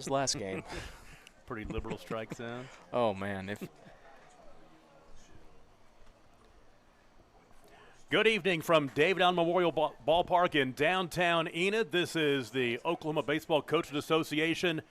His last game. Pretty liberal strike zone. Oh, man. Good evening from David Allen Memorial Ballpark in downtown Enid. This is the Oklahoma Baseball Coaches Association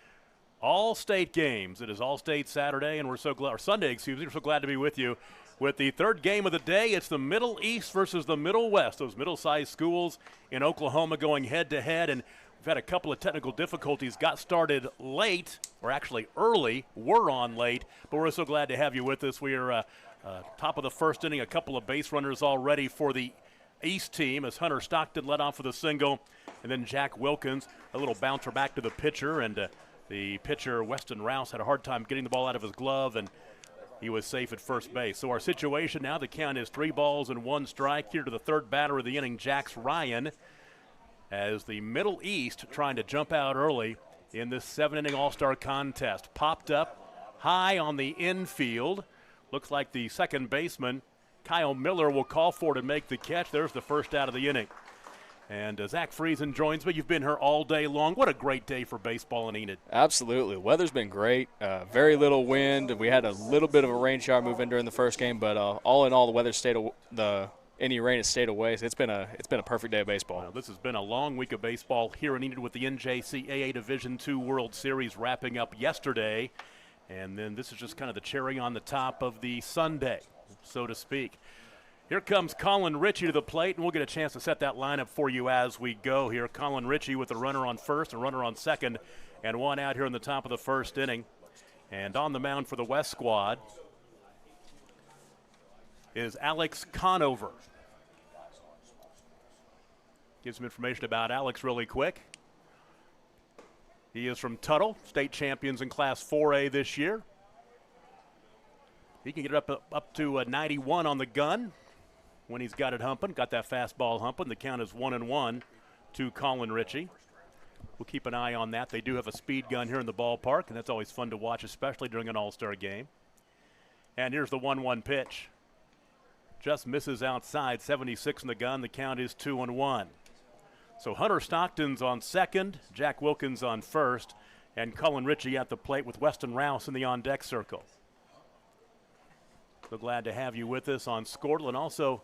All-State Games. It is All-State Saturday, and we're so glad, or Sunday, excuse me, we're so glad to be with you. With the third game of the day, it's the Middle East versus the Middle West. Those middle-sized schools in Oklahoma going head-to-head, and we've had a couple of technical difficulties. Got started late, or actually early. We're on late, but we're so glad to have you with us. We are top of the first inning, a couple of base runners already for the East team as Hunter Stockton led off with a single, and then Jack Wilkins, a little bouncer back to the pitcher, and the pitcher, Weston Rouse, had a hard time getting the ball out of his glove, and he was safe at first base. So our situation now, the count is 3 balls and 1 strike. Here to the third batter of the inning, Jax Ryan, as the Middle East trying to jump out early in this 7-inning All-Star contest. Popped up high on the infield. Looks like the second baseman, Kyle Miller, will call for it and make the catch. There's the first out of the inning. And Zach Friesen joins me. You've been here all day long. What a great day for baseball in Enid. Absolutely. Weather's been great. Very little wind. We had a little bit of a rain shower move in during the first game, but all in all, the weather any rain has stayed away. So it's been a perfect day of baseball. Well, this has been a long week of baseball here in Enid with the NJCAA Division II World Series wrapping up yesterday. And then this is just kind of the cherry on the top of the sundae, so to speak. Here comes Colin Ritchie to the plate, and we'll get a chance to set that lineup for you as we go here. Colin Ritchie with a runner on first, a runner on second, and one out here in the top of the first inning. And on the mound for the West squad is Alex Conover. Give some information about Alex really quick. He is from Tuttle, state champions in Class 4A this year. He can get it up to 91 on the gun when he's got it humping. Got that fastball humping. The count is 1-1 to Colin Ritchie. We'll keep an eye on that. They do have a speed gun here in the ballpark, and that's always fun to watch, especially during an all-star game. And here's the 1-1 pitch. Just misses outside, 76 in the gun. The count is 2-1. So Hunter Stockton's on second, Jack Wilkins on first, and Colin Ritchie at the plate with Weston Rouse in the on-deck circle. So glad to have you with us on Squirtle, and also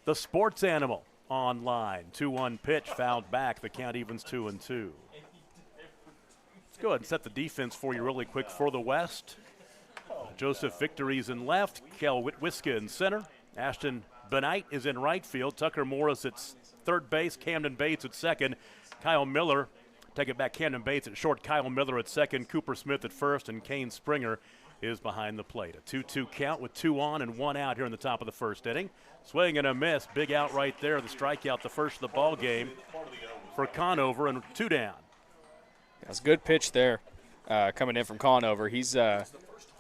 the Sports Animal online. 2-1 pitch, fouled back. The count evens 2-2. Let's go ahead and set the defense for you really quick for the West. Joseph Victory's in left, Kel Whitwiska in center, Ashton Benight is in right field, Tucker Morris at third base, Camden Bates at second, Kyle Miller, take it back, Camden Bates at short, Kyle Miller at second, Cooper Smith at first, and Kane Springer is behind the plate. A 2-2 count with 2 on and 1 out here in the top of the first inning. Swing and a miss, big out right there, the strikeout, the first of the ball game for Conover, and 2 down. That's a good pitch there, coming in from Conover. He's got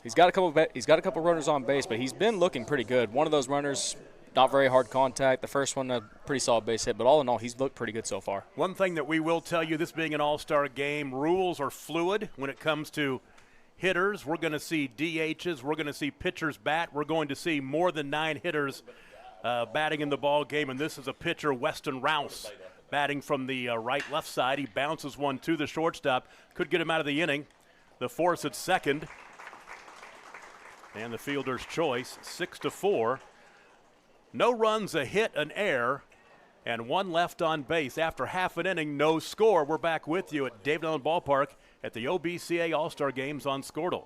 a couple runners on base, but he's been looking pretty good. One of those runners, not very hard contact. The first one, a pretty solid base hit, but all in all, he's looked pretty good so far. One thing that we will tell you, this being an all-star game, rules are fluid when it comes to hitters. We're going to see DHs. We're going to see pitchers bat. We're going to see more than 9 hitters batting in the ball game, and this is a pitcher, Weston Rouse, batting from the right-left side. He bounces one to the shortstop. Could get him out of the inning. The force at second. And the fielder's choice, 6-4. No runs, a hit, an error, and 1 left on base. After half an inning, no score. We're back with you at David Allen Ballpark at the OBCA All-Star Games on Squirtle.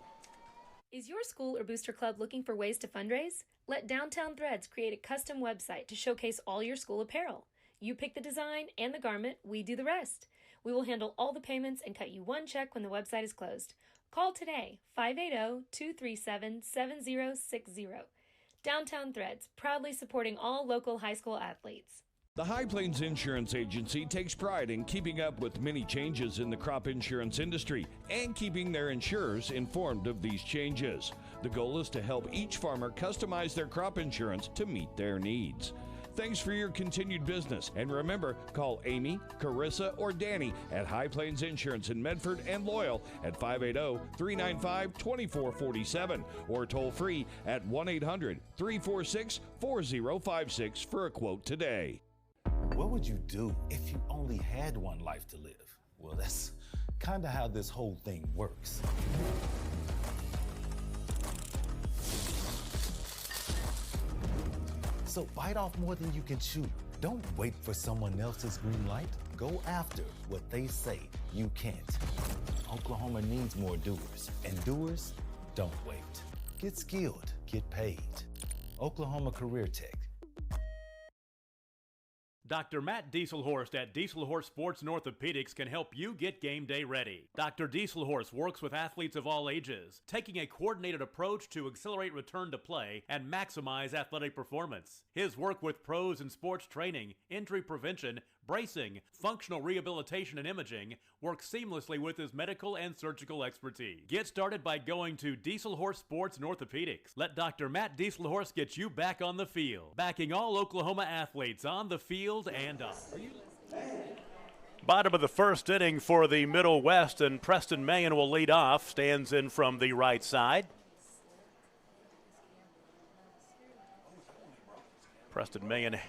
Is your school or booster club looking for ways to fundraise? Let Downtown Threads create a custom website to showcase all your school apparel. You pick the design and the garment, we do the rest. We will handle all the payments and cut you one check when the website is closed. Call today, 580-237-7060. Downtown Threads, proudly supporting all local high school athletes. The High Plains Insurance Agency takes pride in keeping up with many changes in the crop insurance industry and keeping their insurers informed of these changes. The goal is to help each farmer customize their crop insurance to meet their needs. Thanks for your continued business. And remember, call Amy, Carissa, or Danny at High Plains Insurance in Medford and Loyal at 580-395-2447 or toll free at 1-800-346-4056 for a quote today. What would you do if you only had one life to live? Well, that's Kinda how this whole thing works. So bite off more than you can chew. Don't wait for someone else's green light. Go after what they say you can't. Oklahoma needs more doers, and doers don't wait. Get skilled, get paid. Oklahoma Career Tech. Dr. Matt Dieselhorst at Dieselhorst Sports and Orthopedics can help you get game day ready. Dr. Dieselhorst works with athletes of all ages, taking a coordinated approach to accelerate return to play and maximize athletic performance. His work with pros in sports training, injury prevention, bracing, functional rehabilitation, and imaging works seamlessly with his medical and surgical expertise. Get started by going to Dieselhorst Sports and Orthopedics. Let Dr. Matt Dieselhorst get you back on the field, backing all Oklahoma athletes on the field and off. Bottom of the first inning for the Middle West, and Preston Mayen will lead off. Stands in from the right side. Preston Mayen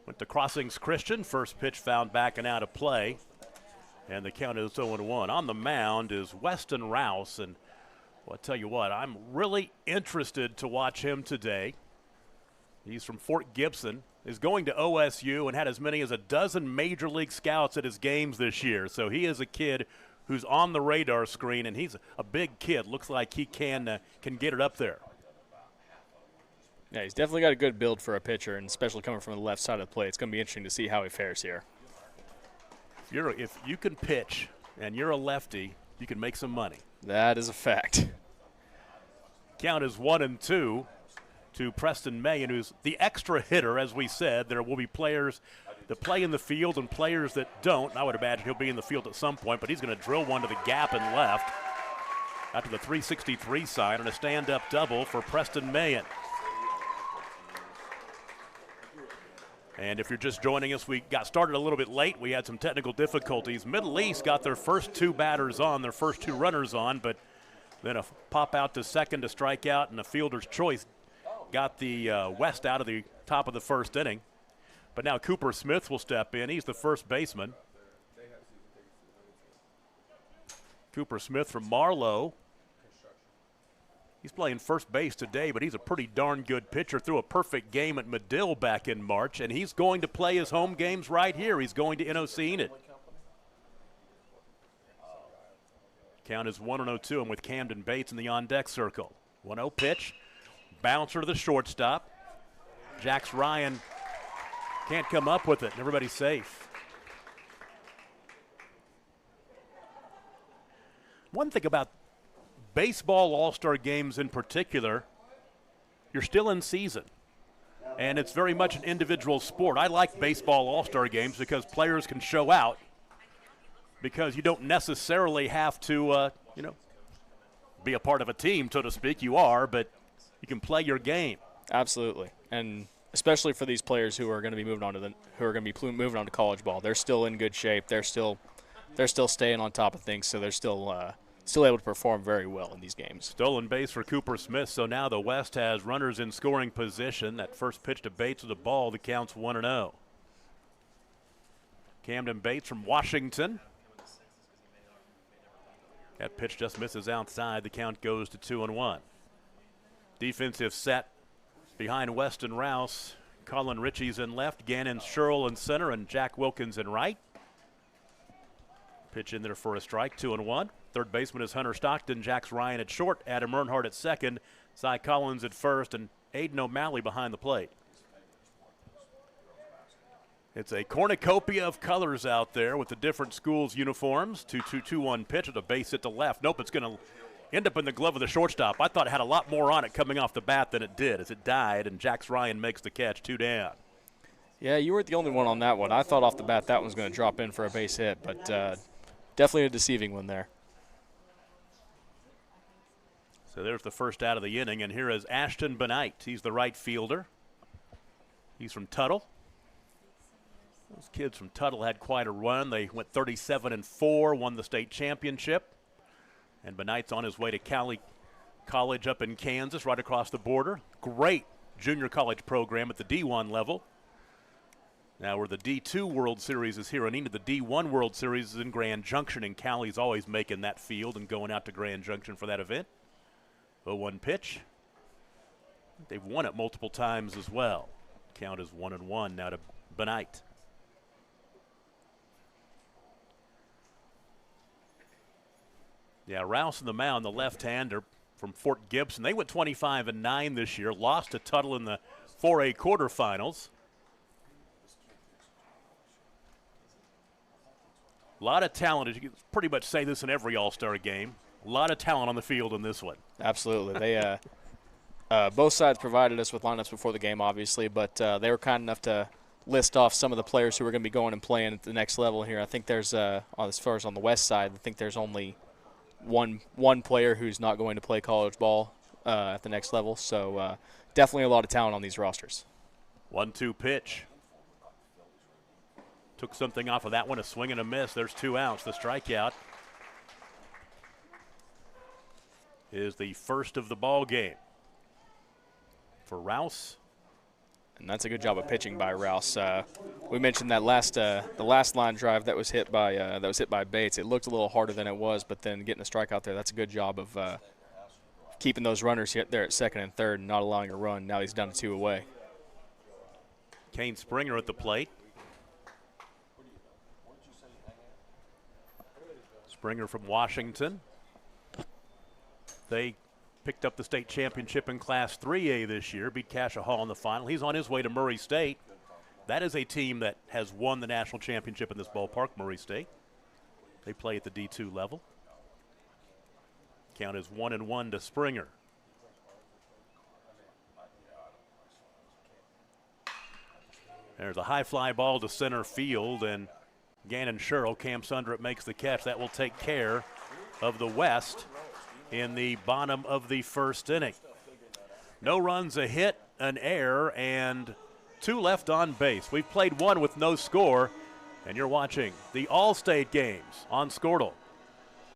went to Crossings Christian. First pitch found back and out of play. And the count is 0-1. On the mound is Weston Rouse. And well, I'll tell you what, I'm really interested to watch him today. He's from Fort Gibson, is going to OSU, and had as many as a dozen Major League scouts at his games this year. So he is a kid who's on the radar screen, and he's a big kid. Looks like he can get it up there. Yeah, he's definitely got a good build for a pitcher, and especially coming from the left side of the plate. It's going to be interesting to see how he fares here. If you can pitch and you're a lefty, you can make some money. That is a fact. Count is 1-2 to Preston Mayen, who's the extra hitter. As we said, there will be players that play in the field and players that don't. I would imagine he'll be in the field at some point, but he's going to drill one to the gap and left after the 363 sign, and a stand-up double for Preston Mayen. And if you're just joining us, we got started a little bit late. We had some technical difficulties. Middle East got their first two batters on, their first two runners on, but then a pop out to second to strike out, and a fielder's choice got the West out of the top of the first inning. But now Cooper Smith will step in. He's the first baseman. Cooper Smith from Marlowe. He's playing first base today, but he's a pretty darn good pitcher. Threw a perfect game at Medill back in March, and he's going to play his home games right here. He's going to NOC Enid. Count is 1-2, and with Camden Bates in the on-deck circle. 1-0 pitch. Bouncer to the shortstop. Jax Ryan can't come up with it, and everybody's safe. One thing about baseball all-star games in particular, you're still in season. And it's very much an individual sport. I like baseball all-star games because players can show out, because you don't necessarily have to, be a part of a team, so to speak. You are, but you can play your game. Absolutely. And especially for these players who are going to be moving on to moving on to college ball. They're still in good shape. They're still staying on top of things, so they're still able to perform very well in these games. Stolen base for Cooper Smith, so now the West has runners in scoring position. That first pitch to Bates with the ball, the count's 1-0. Camden Bates from Washington. That pitch just misses outside. The count goes to 2-1. Defensive set behind Weston Rouse. Colin Ritchie's in left, Gannon Sherrill in center, and Jack Wilkins in right. Pitch in there for a strike, 2-1. Third baseman is Hunter Stockton, Jax Ryan at short, Adam Earnhardt at second, Cy Collins at first, and Aiden O'Malley behind the plate. It's a cornucopia of colors out there with the different schools' uniforms. 2-2-2-1 pitch with a base hit to left. Nope, it's going to end up in the glove of the shortstop. I thought it had a lot more on it coming off the bat than it did as it died, and Jax Ryan makes the catch, 2 down. Yeah, you weren't the only one on that one. I thought off the bat that one's going to drop in for a base hit, but definitely a deceiving one there. So there's the first out of the inning, and here is Ashton Benight. He's the right fielder. He's from Tuttle. Those kids from Tuttle had quite a run. They went 37-4, won the state championship. And Benight's on his way to Cali College up in Kansas, right across the border. Great junior college program at the D1 level. Now, where the D2 World Series is here in Enid, the D1 World Series is in Grand Junction, and Callie's always making that field and going out to Grand Junction for that event. 0-1 pitch. They've won it multiple times as well. Count is 1-1 now to Benight. Yeah, Rouse in the mound, the left-hander from Fort Gibson. They went 25-9 this year, lost to Tuttle in the 4A quarterfinals. A lot of talent. You can pretty much say this in every All-Star game. A lot of talent on the field in this one. Absolutely. They both sides provided us with lineups before the game, obviously, but they were kind enough to list off some of the players who are going to be going and playing at the next level here. I think there's, as far as on the west side, I think there's only one player who's not going to play college ball at the next level. So definitely a lot of talent on these rosters. 1-2 pitch. Took something off of that one, a swing and a miss. There's 2 outs. The strikeout is the first of the ball game for Rouse. And that's a good job of pitching by Rouse. We mentioned that the last line drive that was hit by Bates. It looked a little harder than it was, but then getting a strikeout there, that's a good job of keeping those runners there at second and third and not allowing a run. Now he's down to 2 away. Kane Springer at the plate. Springer from Washington. They picked up the state championship in Class 3A this year, beat Cassia Hall in the final. He's on his way to Murray State. That is a team that has won the national championship in this ballpark, Murray State. They play at the D2 level. Count is 1-1 to Springer. There's a high fly ball to center field, and Gannon Sherrill, Cam Sundrup makes the catch. That will take care of the West in the bottom of the first inning. No runs, a hit, an error, and 2 left on base. We've played 1 with no score, and you're watching the All-State games on Squirtle.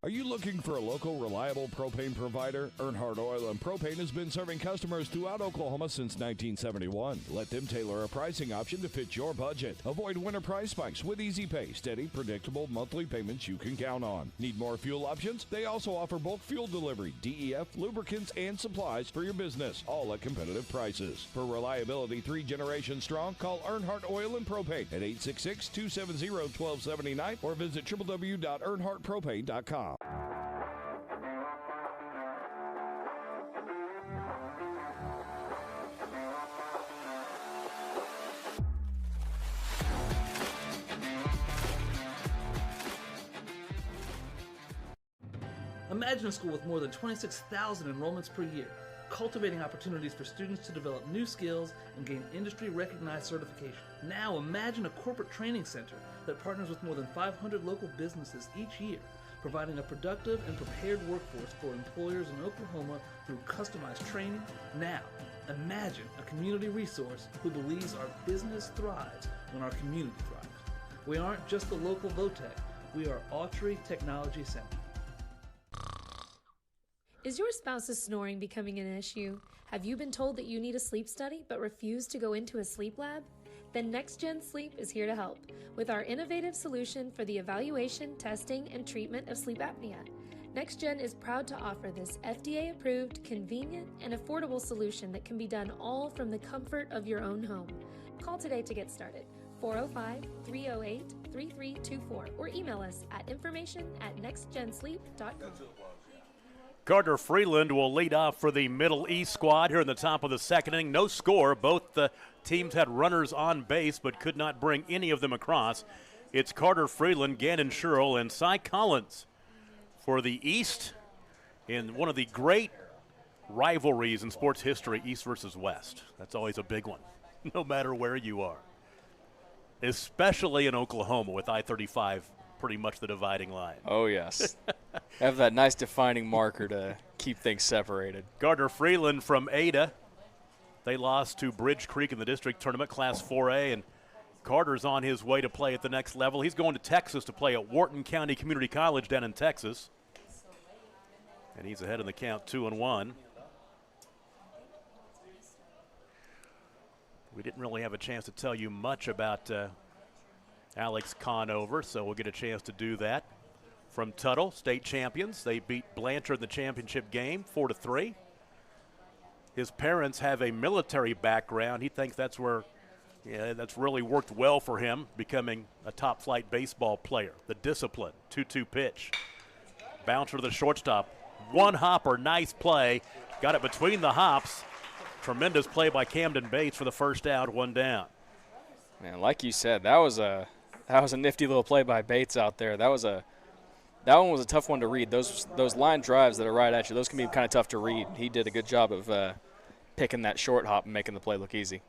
Are you looking for a local, reliable propane provider? Earnhardt Oil and Propane has been serving customers throughout Oklahoma since 1971. Let them tailor a pricing option to fit your budget. Avoid winter price spikes with easy pay, steady, predictable monthly payments you can count on. Need more fuel options? They also offer bulk fuel delivery, DEF, lubricants, and supplies for your business, all at competitive prices. For reliability 3 generations strong, call Earnhardt Oil and Propane at 866-270-1279 or visit www.earnhardtpropane.com. Imagine a school with more than 26,000 enrollments per year, cultivating opportunities for students to develop new skills and gain industry-recognized certification. Now imagine a corporate training center that partners with more than 500 local businesses each year, providing a productive and prepared workforce for employers in Oklahoma through customized training. Now, imagine a community resource who believes our business thrives when our community thrives. We aren't just the local VOTEC, we are Autry Technology Center. Is your spouse's snoring becoming an issue? Have you been told that you need a sleep study but refuse to go into a sleep lab? Then NextGen Sleep is here to help with our innovative solution for the evaluation, testing, and treatment of sleep apnea. NextGen is proud to offer this FDA-approved, convenient, and affordable solution that can be done all from the comfort of your own home. Call today to get started. 405-308-3324 or email us at information@nextgensleep.com. Carter Freeland will lead off for the Middle East squad here in the top of the second inning. No score. Both the teams had runners on base but could not bring any of them across. It's Carter Freeland, Gannon Sherrill, and Cy Collins for the East in one of the great rivalries in sports history, East versus West. That's always a big one, no matter where you are, especially in Oklahoma with I-35 pretty much the dividing line. Oh, yes. Have that nice defining marker to keep things separated. Carter Freeland from Ada. They lost to Bridge Creek in the district tournament, Class 4A, and Carter's on his way to play at the next level. He's going to Texas to play at Wharton County Community College down in Texas. And he's ahead in the count, 2-1. We didn't really have a chance to tell you much about Alex Conover, so we'll get a chance to do that. From Tuttle, state champions. They beat Blanchard in the championship game 4-3. His parents have a military background. He thinks that's where, that's really worked well for him, becoming a top flight baseball player. The discipline, 2-2 pitch. Bouncer to the shortstop. One hopper, nice play. Got it between the hops. Tremendous play by Camden Bates for the first out, 1 down. Man, like you said, that was a nifty little play by Bates out there. That one was a tough one to read. Those line drives that are right at you, those can be kind of tough to read. He did a good job of picking that short hop and making the play look easy.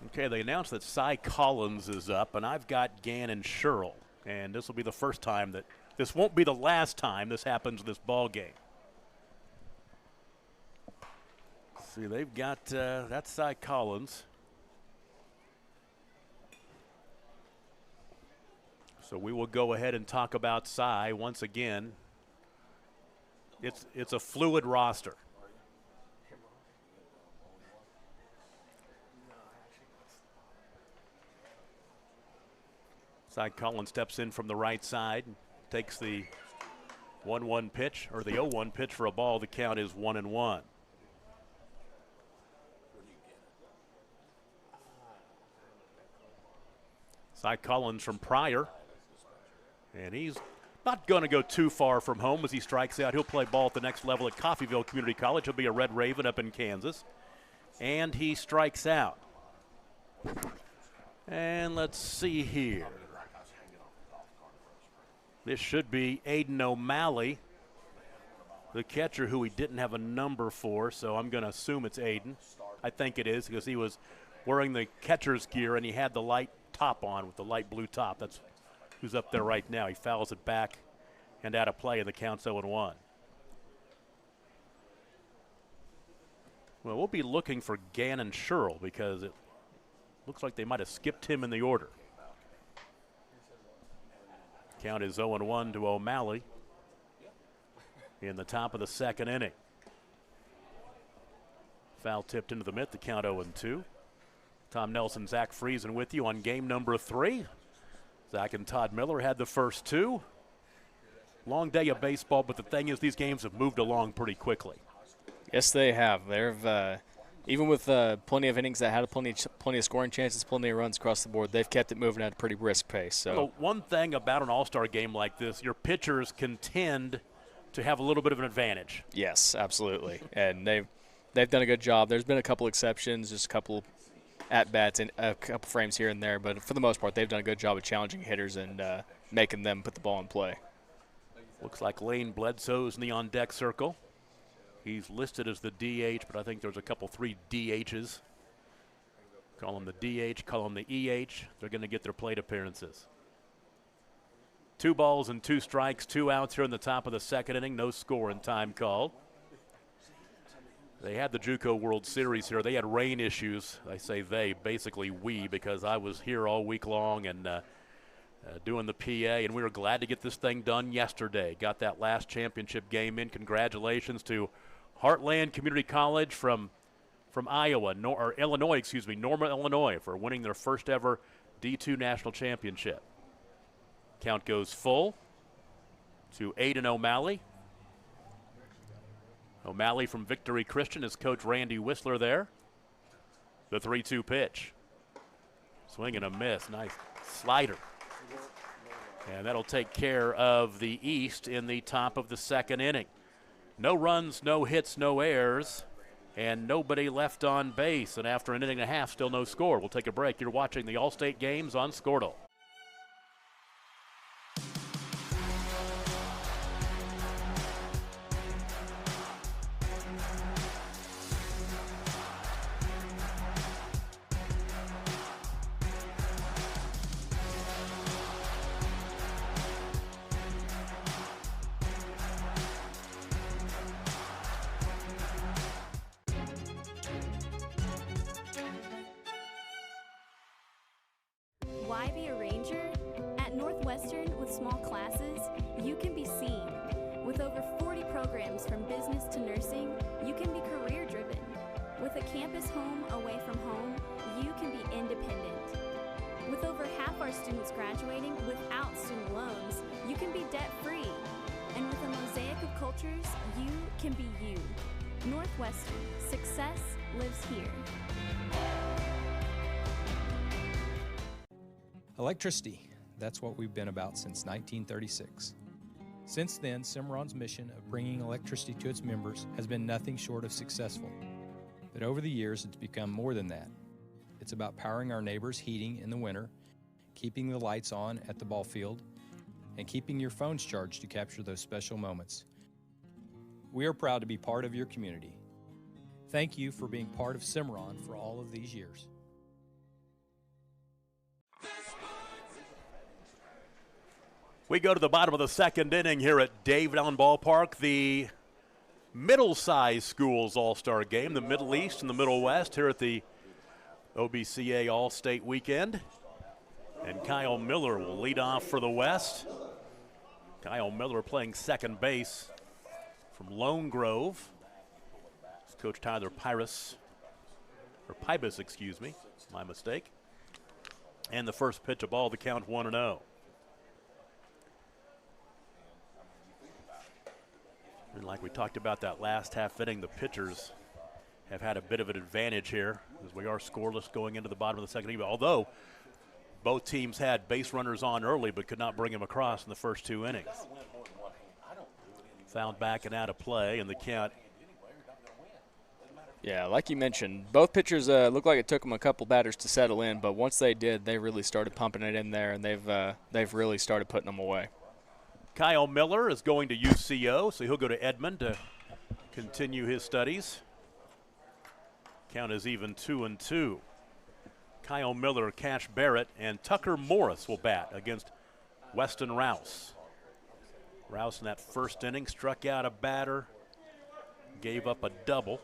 Okay, they announced that Cy Collins is up, and I've got Gannon Sherrill. And this will be the first time this won't be the last time this happens in this ball game. See, they've got that's Cy Collins. So we will go ahead and talk about Cy once again. It's a fluid roster. Cy Collins steps in from the right side, takes the 1-1 pitch, or the 0-1 pitch for a ball. The count is 1-1. Cy Collins from Pryor. And he's not going to go too far from home as he strikes out. He'll play ball at the next level at Coffeyville Community College. He'll be a Red Raven up in Kansas. And he strikes out. And let's see here. This should be Aiden O'Malley, the catcher who we didn't have a number for, so I'm going to assume it's Aiden. I think it is because he was wearing the catcher's gear and he had the light top on with the light blue top. That's who's up there right now. He fouls it back and out of play, and the count's 0-1. Well, we'll be looking for Gannon Sherrill because it looks like they might have skipped him in the order. Count is 0-1 to O'Malley in the top of the second inning. Foul tipped into the mitt, the count 0-2. Tom Nelson, Zach Friesen with you on game number 3. Zach and Todd Miller had the first 2. Long day of baseball, but the thing is these games have moved along pretty quickly. Yes, they have. They've even with plenty of innings that had plenty of scoring chances, plenty of runs across the board, they've kept it moving at a pretty brisk pace. So well, one thing about an all-star game like this, your pitchers can tend to have a little bit of an advantage. Yes, absolutely. And they've done a good job. There's been a couple exceptions, just a couple at-bats and a couple frames here and there, but for the most part, they've done a good job of challenging hitters and making them put the ball in play. Looks like Lane Bledsoe's in the on-deck circle. He's listed as the DH, but I think there's a couple 3 DHs. Call him the DH, call him the EH. They're going to get their plate appearances. 2 balls and 2 strikes, 2 outs here in the top of the second inning. No score in time called. They had the JUCO World Series here. They had rain issues. I say they, basically we, because I was here all week long and doing the PA, and we were glad to get this thing done yesterday. Got that last championship game in. Congratulations to Heartland Community College from Iowa, Illinois, Norma, Illinois, for winning their first ever D2 national championship. Count goes full to Aiden O'Malley. O'Malley from Victory Christian is Coach Randy Whistler there. The 3-2 pitch. Swing and a miss. Nice slider. And that'll take care of the East in the top of the second inning. No runs, no hits, no errors, and nobody left on base. And after an inning and a half, still no score. We'll take a break. You're watching the All-State Games on Squirtle. Why be a ranger? At Northwestern, with small classes, you can be seen. With over 40 programs from business to nursing, you can be career-driven. With a campus home away from home, you can be independent. With over half our students graduating without student loans, you can be debt-free. And with a mosaic of cultures, you can be you. Northwestern, success lives here. Electricity, that's what we've been about since 1936. Since then, Cimarron's mission of bringing electricity to its members has been nothing short of successful. But over the years, it's become more than that. It's about powering our neighbors' heating in the winter, keeping the lights on at the ball field, and keeping your phones charged to capture those special moments. We are proud to be part of your community. Thank you for being part of Cimarron for all of these years. We go to the bottom of the second inning here at David Allen Ballpark, the middle-sized schools all-star game, the Middle East and the Middle West here at the OBCA All-State Weekend. And Kyle Miller will lead off for the West. Kyle Miller playing second base from Lone Grove. It's Coach Tyler Pybus, excuse me, my mistake. And the first pitch of ball, the count 1-0. And like we talked about that last half inning, the pitchers have had a bit of an advantage here as we are scoreless going into the bottom of the second inning. Although both teams had base runners on early but could not bring them across in the first two innings. Fouled back and out of play, and the count. Yeah, like you mentioned, both pitchers looked like it took them a couple batters to settle in, but once they did, they really started pumping it in there, and they've really started putting them away. Kyle Miller is going to UCO, so he'll go to Edmond to continue his studies. Count is even 2-2. Kyle Miller, Cash Barrett, and Tucker Morris will bat against Weston Rouse. Rouse in that first inning struck out a batter, gave up a double.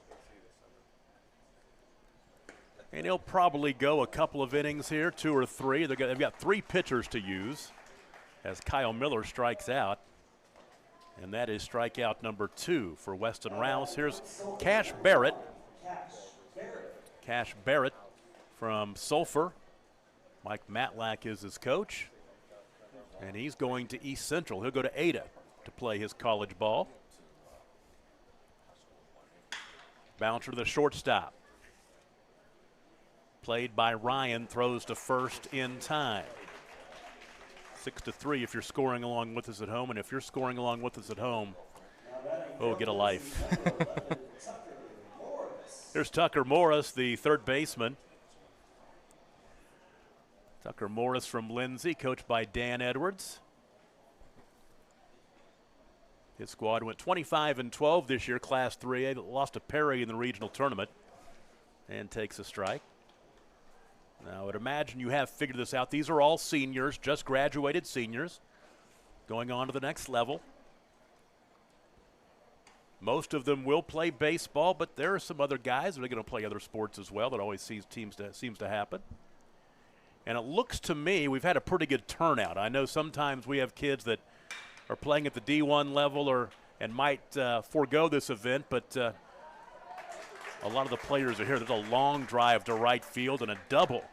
And he'll probably go a couple of innings here, 2 or 3. They've got 3 pitchers to use as Kyle Miller strikes out. And that is strikeout number 2 for Weston Rouse. Here's Cash Barrett. Cash Barrett from Sulphur. Mike Matlack is his coach. And he's going to East Central. He'll go to Ada to play his college ball. Bouncer to the shortstop. Played by Ryan, throws to first in time. 6-3 if you're scoring along with us at home, and if you're scoring along with us at home, oh, get a life. Here's Tucker Morris, the third baseman. Tucker Morris from Lindsay, coached by Dan Edwards. His squad went 25-12 this year, Class 3A, lost to Perry in the regional tournament, and takes a strike. Now, I would imagine you have figured this out. These are all seniors, just graduated seniors, going on to the next level. Most of them will play baseball, but there are some other guys that are going to play other sports as well. That always seems to happen. And it looks to me we've had a pretty good turnout. I know sometimes we have kids that are playing at the D1 level and might forego this event, but a lot of the players are here. There's a long drive to right field and a double.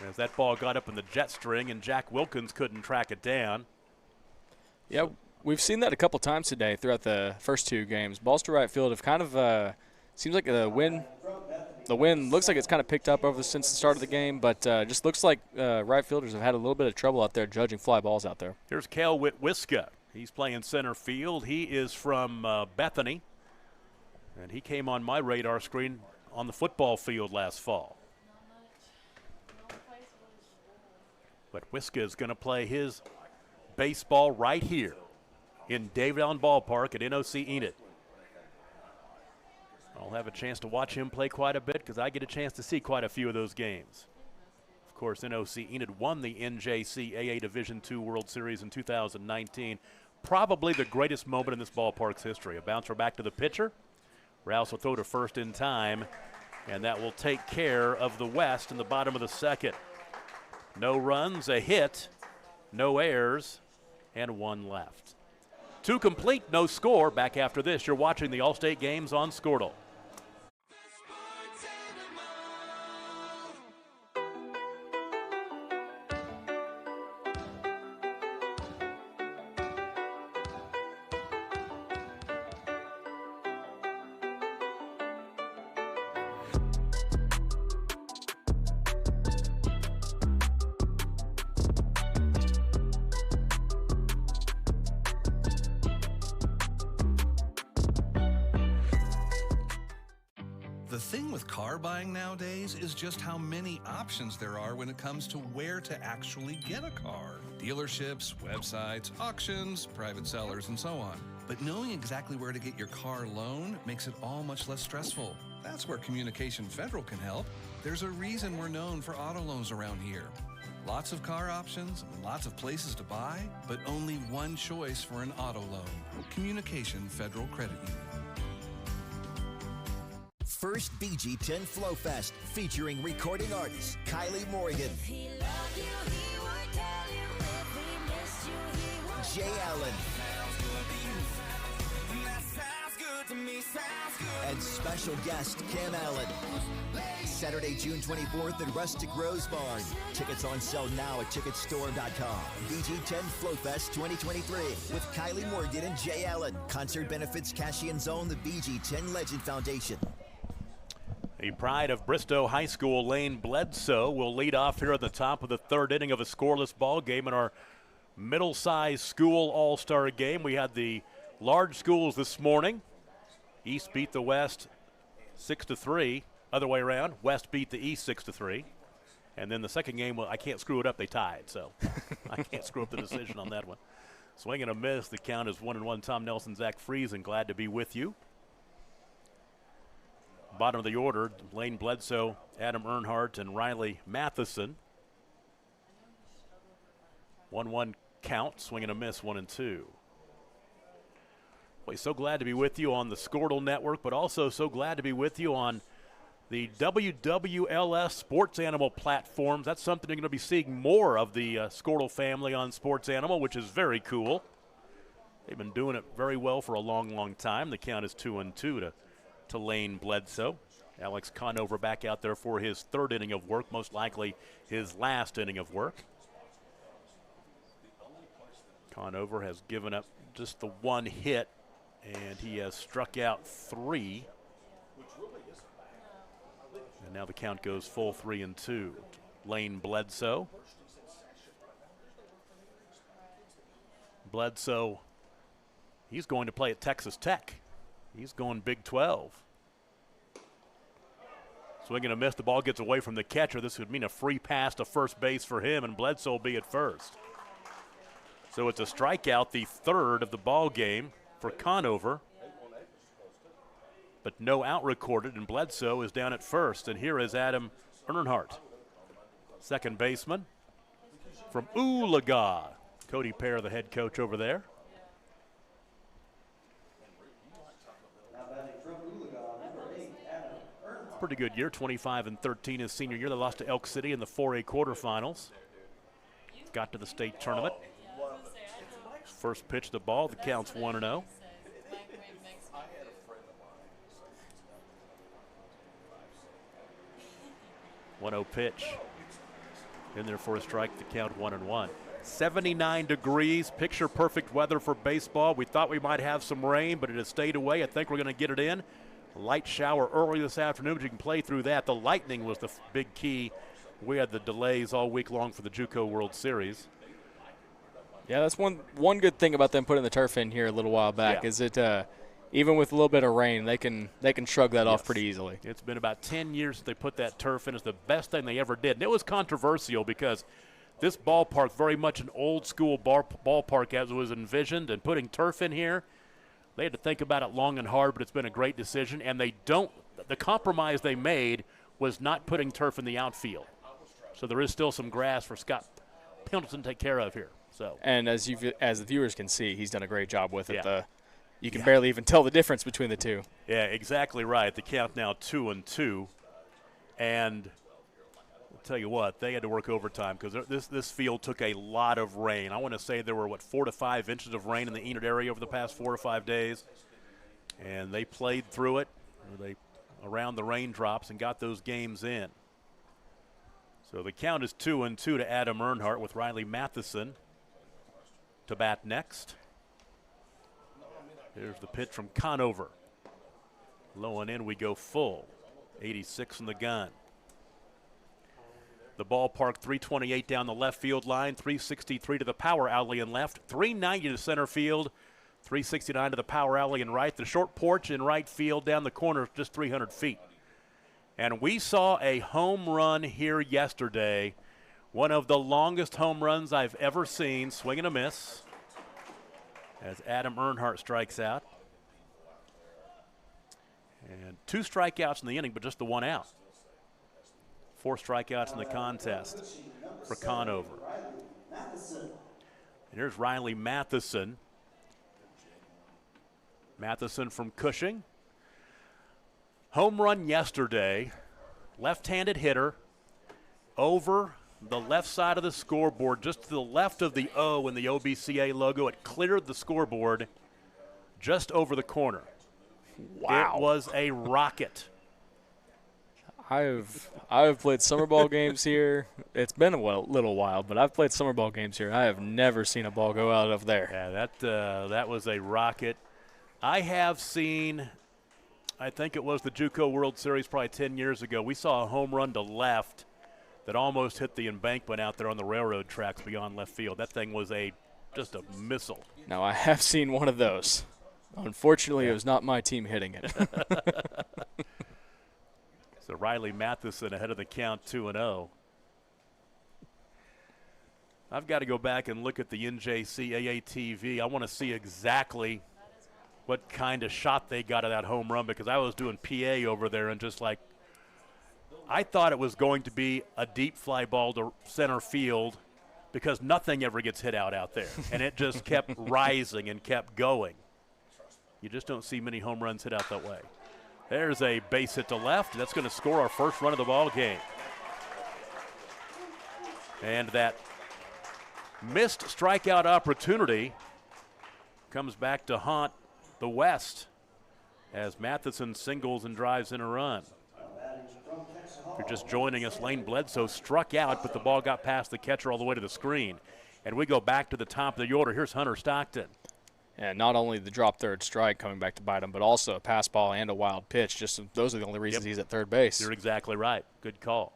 As that ball got up in the jet string and Jack Wilkins couldn't track it down. Yeah, we've seen that a couple times today throughout the first 2 games. Balls to right field have kind of seems like the wind looks like it's kind of picked up since the start of the game, but just looks like right fielders have had a little bit of trouble out there judging fly balls out there. Here's Cal Witwiska. He's playing center field. He is from Bethany. And he came on my radar screen on the football field last fall. But Wiska is going to play his baseball right here in David Allen Ballpark at NOC Enid. I'll have a chance to watch him play quite a bit because I get a chance to see quite a few of those games. Of course, NOC Enid won the NJCAA Division II World Series in 2019. Probably the greatest moment in this ballpark's history. A bouncer back to the pitcher. Rouse will throw to first in time, and that will take care of the West in the bottom of the second. No runs, a hit, no errors, and 1 left. 2 complete, no score. Back after this, you're watching the All-State games on Squirtle. The thing with car buying nowadays is just how many options there are when it comes to where to actually get a car. Dealerships, websites, auctions, private sellers, and so on. But knowing exactly where to get your car loan makes it all much less stressful. That's where Communication Federal can help. There's a reason we're known for auto loans around here. Lots of car options, lots of places to buy, but only one choice for an auto loan. Communication Federal Credit Union. First BG10 Flow Fest featuring recording artist Kylie Morgan, Jay Allen, and special guest Kim Allen. Saturday, June 24th at Rustic Rose Barn. Tickets on sale now at ticketstore.com. BG10 Flow Fest 2023 with Kylie Morgan and Jay Allen. Concert benefits Cashian's own the BG10 Legend Foundation. A pride of Bristow High School, Lane Bledsoe, will lead off here at the top of the third inning of a scoreless ball game in our middle-sized school all-star game. We had the large schools this morning. East beat the West 6-3. Other way around, West beat the East 6-3. And then the second game, well, I can't screw it up. They tied, so I can't screw up the decision on that one. Swing and a miss. The count is 1-1. Tom Nelson, Zach Friesen, glad to be with you. Bottom of the order, Lane Bledsoe, Adam Earnhardt, and Riley Matheson. 1-1 count, swing and a miss, 1-2. Boy, so glad to be with you on the Squirtle Network, but also so glad to be with you on the WWLS Sports Animal platforms. That's something you're going to be seeing more of the Squirtle family on Sports Animal, which is very cool. They've been doing it very well for a long, long time. The count is 2-2 to Lane Bledsoe. Alex Conover back out there for his third inning of work, most likely his last inning of work. Conover has given up just the one hit, and he has struck out 3. And now the count goes full 3-2. Lane Bledsoe. Bledsoe, he's going to play at Texas Tech. He's going Big 12. Swing and a miss. The ball gets away from the catcher. This would mean a free pass to first base for him, and Bledsoe will be at first. So it's a strikeout, the third of the ball game for Conover. But no out recorded, and Bledsoe is down at first. And here is Adam Earnhardt, second baseman from Oolaga. Cody Pear, the head coach over there. Pretty good year, 25-13 his senior year. They lost to Elk City in the 4A quarterfinals. Got to the state tournament. First pitch of the ball, the count's 1-0. One-0 pitch. In there for a strike, the count 1-1. 79 degrees, picture perfect weather for baseball. We thought we might have some rain, but it has stayed away. I think we're going to get it in. A light shower early this afternoon, but you can play through that. The lightning was the big key. We had the delays all week long for the JUCO World Series. Yeah, that's one good thing about them putting the turf in here a little while back, is it even with a little bit of rain, they can shrug that off pretty easily. It's been about 10 years since they put that turf in. It's the best thing they ever did. And it was controversial because this ballpark, very much an old school ballpark as it was envisioned, and putting turf in here, they had to think about it long and hard, but it's been a great decision. And the compromise they made was not putting turf in the outfield. So there is still some grass for Scott Pendleton to take care of here. So, and as the viewers can see, he's done a great job with it. You can barely even tell the difference between the two. Yeah, exactly right. The count now 2-2. And I'll tell you what, they had to work overtime because this field took a lot of rain. I want to say there were, 4 to 5 inches of rain in the Enid area over the past 4 or 5 days. And they played through it, around the raindrops, and got those games in. So the count is 2-2 to Adam Earnhardt with Riley Matheson to bat next. Here's the pitch from Conover. Low and in, we go full. 86 in the gun. The ballpark, 328 down the left field line, 363 to the power alley in left, 390 to center field, 369 to the power alley in right. The short porch in right field down the corner, just 300 feet. And we saw a home run here yesterday, one of the longest home runs I've ever seen, swing and a miss, as Adam Earnhardt strikes out. And 2 strikeouts in the inning, but just the 1 out. 4 strikeouts in the contest for Conover. And here's Riley Matheson. Matheson from Cushing. Home run yesterday, left-handed hitter, over the left side of the scoreboard, just to the left of the O in the OBCA logo. It cleared the scoreboard just over the corner. Wow. It was a rocket. I've played summer ball games here. It's been a little while, but I've played summer ball games here. I have never seen a ball go out of there. Yeah, that was a rocket. I have seen, I think it was the JUCO World Series probably 10 years ago. We saw a home run to left that almost hit the embankment out there on the railroad tracks beyond left field. That thing was just a missile. Now, I have seen one of those. Unfortunately, It was not my team hitting it. So Riley Matheson ahead of the count, 2-0. I've got to go back and look at the NJCAA TV. I want to see exactly what kind of shot they got of that home run, because I was doing PA over there and just like, I thought it was going to be a deep fly ball to center field because nothing ever gets hit out there. And it just kept rising and kept going. You just don't see many home runs hit out that way. There's a base hit to left. That's going to score our first run of the ball game. And that missed strikeout opportunity comes back to haunt the West as Matheson singles and drives in a run. If you're just joining us, Lane Bledsoe struck out, but the ball got past the catcher all the way to the screen. And we go back to the top of the order. Here's Hunter Stockton. And not only the drop third strike coming back to bite him, but also a pass ball and a wild pitch. Those are the only reasons he's at third base. You're exactly right. Good call.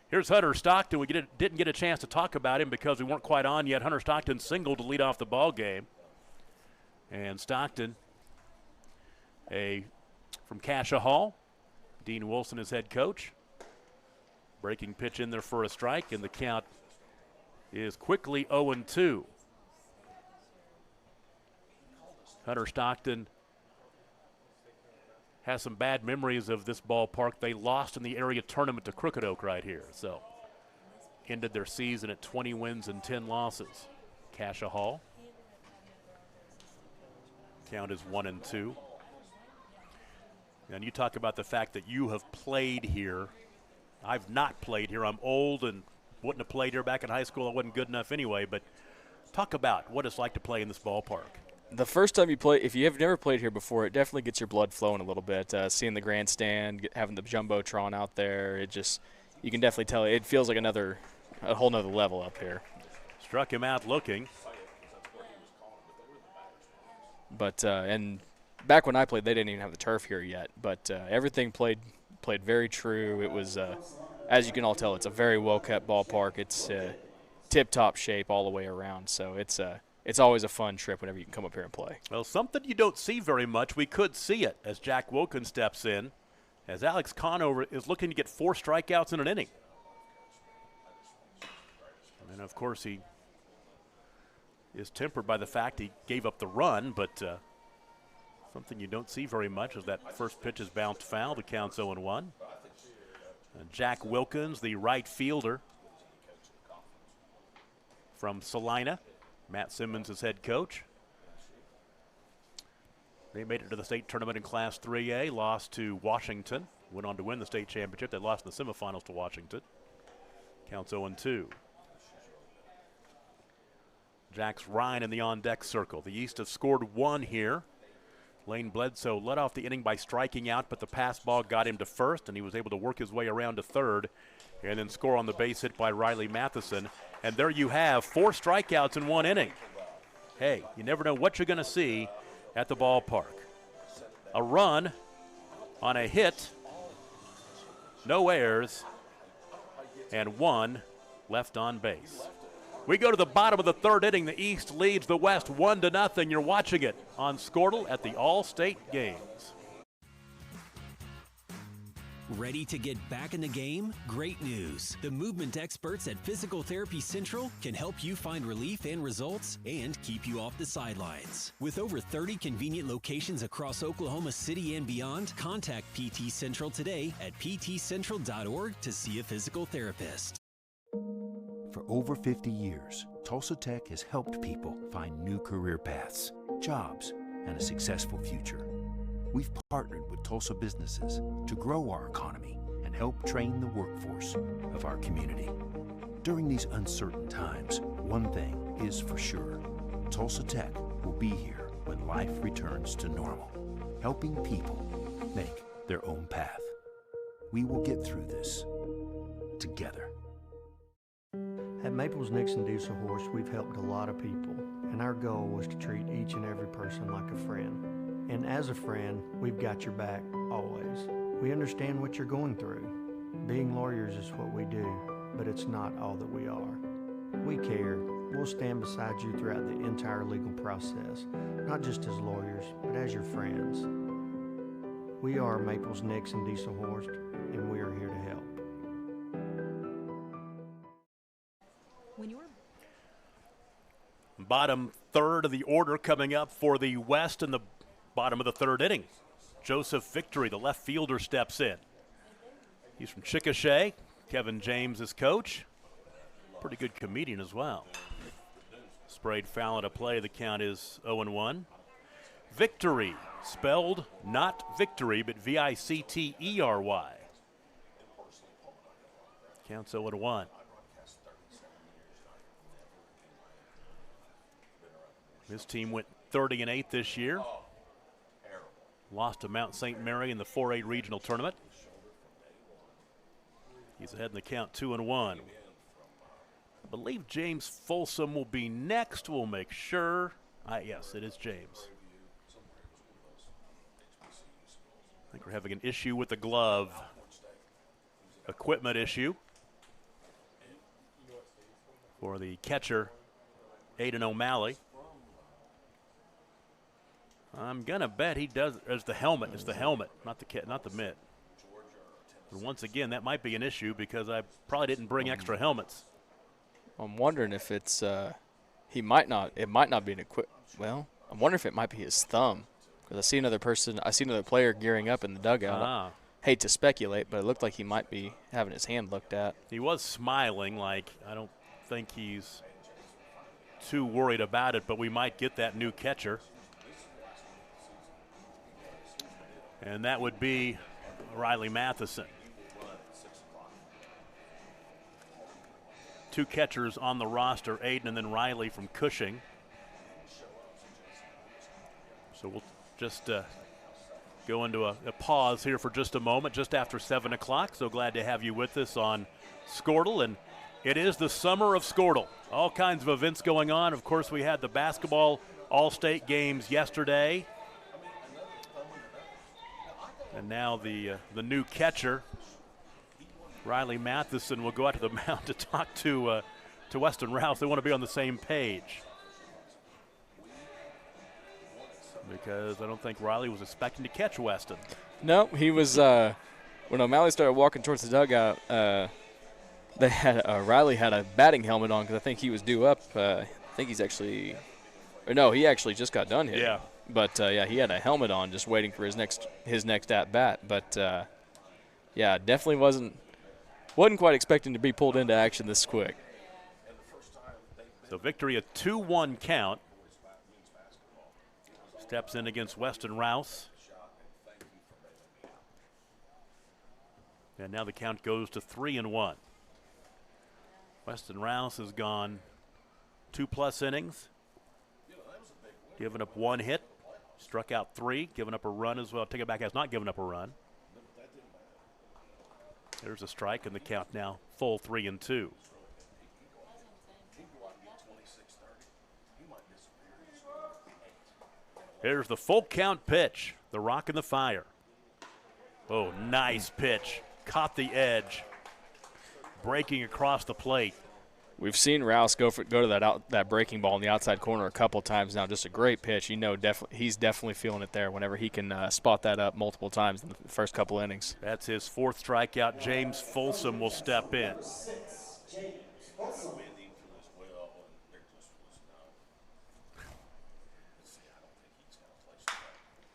Here's Hunter Stockton. We didn't get a chance to talk about him because we weren't quite on yet. Hunter Stockton singled to lead off the ball game. And Stockton, from Cassia Hall. Dean Wilson is head coach. Breaking pitch in there for a strike, and the count is quickly 0-2. Hunter Stockton has some bad memories of this ballpark. They lost in the area tournament to Crooked Oak right here. So ended their season at 20 wins and 10 losses. Cassia Hall. Count is 1-2. And you talk about the fact that you have played here. I've not played here. I'm old and wouldn't have played here back in high school. I wasn't good enough anyway. But talk about what it's like to play in this ballpark. The first time you play, if you have never played here before, it definitely gets your blood flowing a little bit. Seeing the grandstand, having the Jumbotron out there, you can definitely tell it feels like a whole nother level up here. Struck him out looking. But and back when I played, they didn't even have the turf here yet. But everything played very true. It was, as you can all tell, it's a very well-kept ballpark. It's tip-top shape all the way around. So it's always a fun trip whenever you can come up here and play. Well, something you don't see very much. We could see it as Jack Wilkins steps in, as Alex Conover is looking to get 4 strikeouts in an inning. And then, of course, he is tempered by the fact he gave up the run, but something you don't see very much is that first pitch is bounced foul. The count's 0-1. And Jack Wilkins, the right fielder from Salina. Matt Simmons is head coach. They made it to the state tournament in Class 3A, lost to Washington, went on to win the state championship. They lost in the semifinals to Washington. Counts 0-2. Jack's Ryan in the on-deck circle. The East have scored 1 here. Lane Bledsoe led off the inning by striking out, but the pass ball got him to first, and he was able to work his way around to third and then score on the base hit by Riley Matheson. And there you have 4 strikeouts in 1 inning. Hey, you never know what you're going to see at the ballpark. A run on a hit, no errors, and 1 left on base. We go to the bottom of the 3rd inning. The East leads the West 1-0. You're watching it on Squirtle at the All-State Games. Ready to get back in the game? Great news. The movement experts at Physical Therapy Central can help you find relief and results and keep you off the sidelines. With over 30 convenient locations across Oklahoma City and beyond, contact PT Central today at ptcentral.org to see a physical therapist. For over 50 years, Tulsa Tech has helped people find new career paths, jobs, and a successful future. We've partnered with Tulsa businesses to grow our economy and help train the workforce of our community. During these uncertain times, one thing is for sure. Tulsa Tech will be here when life returns to normal, helping people make their own path. We will get through this together. At Maples Nixon Diesel Horse, we've helped a lot of people, and our goal was to treat each and every person like a friend. And as a friend, we've got your back, always. We understand what you're going through. Being lawyers is what we do, but it's not all that we are. We care. We'll stand beside you throughout the entire legal process, not just as lawyers, but as your friends. We are Maples Nixon Diesel Horse, and we are here to help. Bottom third of the order coming up for the West in the bottom of the third inning. Joseph Victory, the left fielder, steps in. He's from Chickasha. Kevin James is coach. Pretty good comedian as well. Sprayed foul at a play. The count is 0-1. Victory, spelled not victory, but V-I-C-T-E-R-Y. Counts 0-1. His team went 30-8 this year. Lost to Mount St. Mary in the 4A regional tournament. He's ahead in the count 2-1. I believe James Folsom will be next. We'll make sure. Yes, it is James. I think we're having an issue with the glove. Equipment issue for the catcher, Aiden O'Malley. I'm gonna bet he does. It's the helmet. It's the helmet, not the mitt. And once again, that might be an issue because I probably didn't bring extra helmets. I'm wondering if it's he might not. It might not be an Well, I'm wondering if it might be his thumb because I see another player gearing up in the dugout. Hate to speculate, but it looked like he might be having his hand looked at. He was smiling, like I don't think he's too worried about it, but we might get that new catcher. And that would be Riley Matheson. Two catchers on the roster, Aiden and then Riley from Cushing. So we'll just go into a pause here for just a moment, just after 7 o'clock. So glad to have you with us on Squirtle. And it is the summer of Squirtle. All kinds of events going on. Of course, we had the basketball all-state games yesterday. And now the new catcher, Riley Matheson, will go out to the mound to talk to Weston Rouse. They want to be on the same page because I don't think Riley was expecting to catch Weston. No, he was. When O'Malley started walking towards the dugout, Riley had a batting helmet on because I think he was due up. I think he's actually, or no, he actually just got done hitting. Yeah. But, he had a helmet on just waiting for his next at-bat. But, definitely wasn't quite expecting to be pulled into action this quick. So Victory, a 2-1 count. Steps in against Weston Rouse. And now the count goes to 3-1. Weston Rouse has gone 2+ innings. Given up 1 hit. Struck out 3, given up a run as well. Take it back, has not given up a run. There's a strike, and the count now full 3-2. Here's the full count pitch. The rock and the fire. Oh, nice pitch. Caught the edge. Breaking across the plate. We've seen Rouse go to that breaking ball in the outside corner a couple times now. Just a great pitch. He's definitely feeling it there whenever he can spot that up multiple times in the first couple innings. That's his 4th strikeout. James Folsom will step in.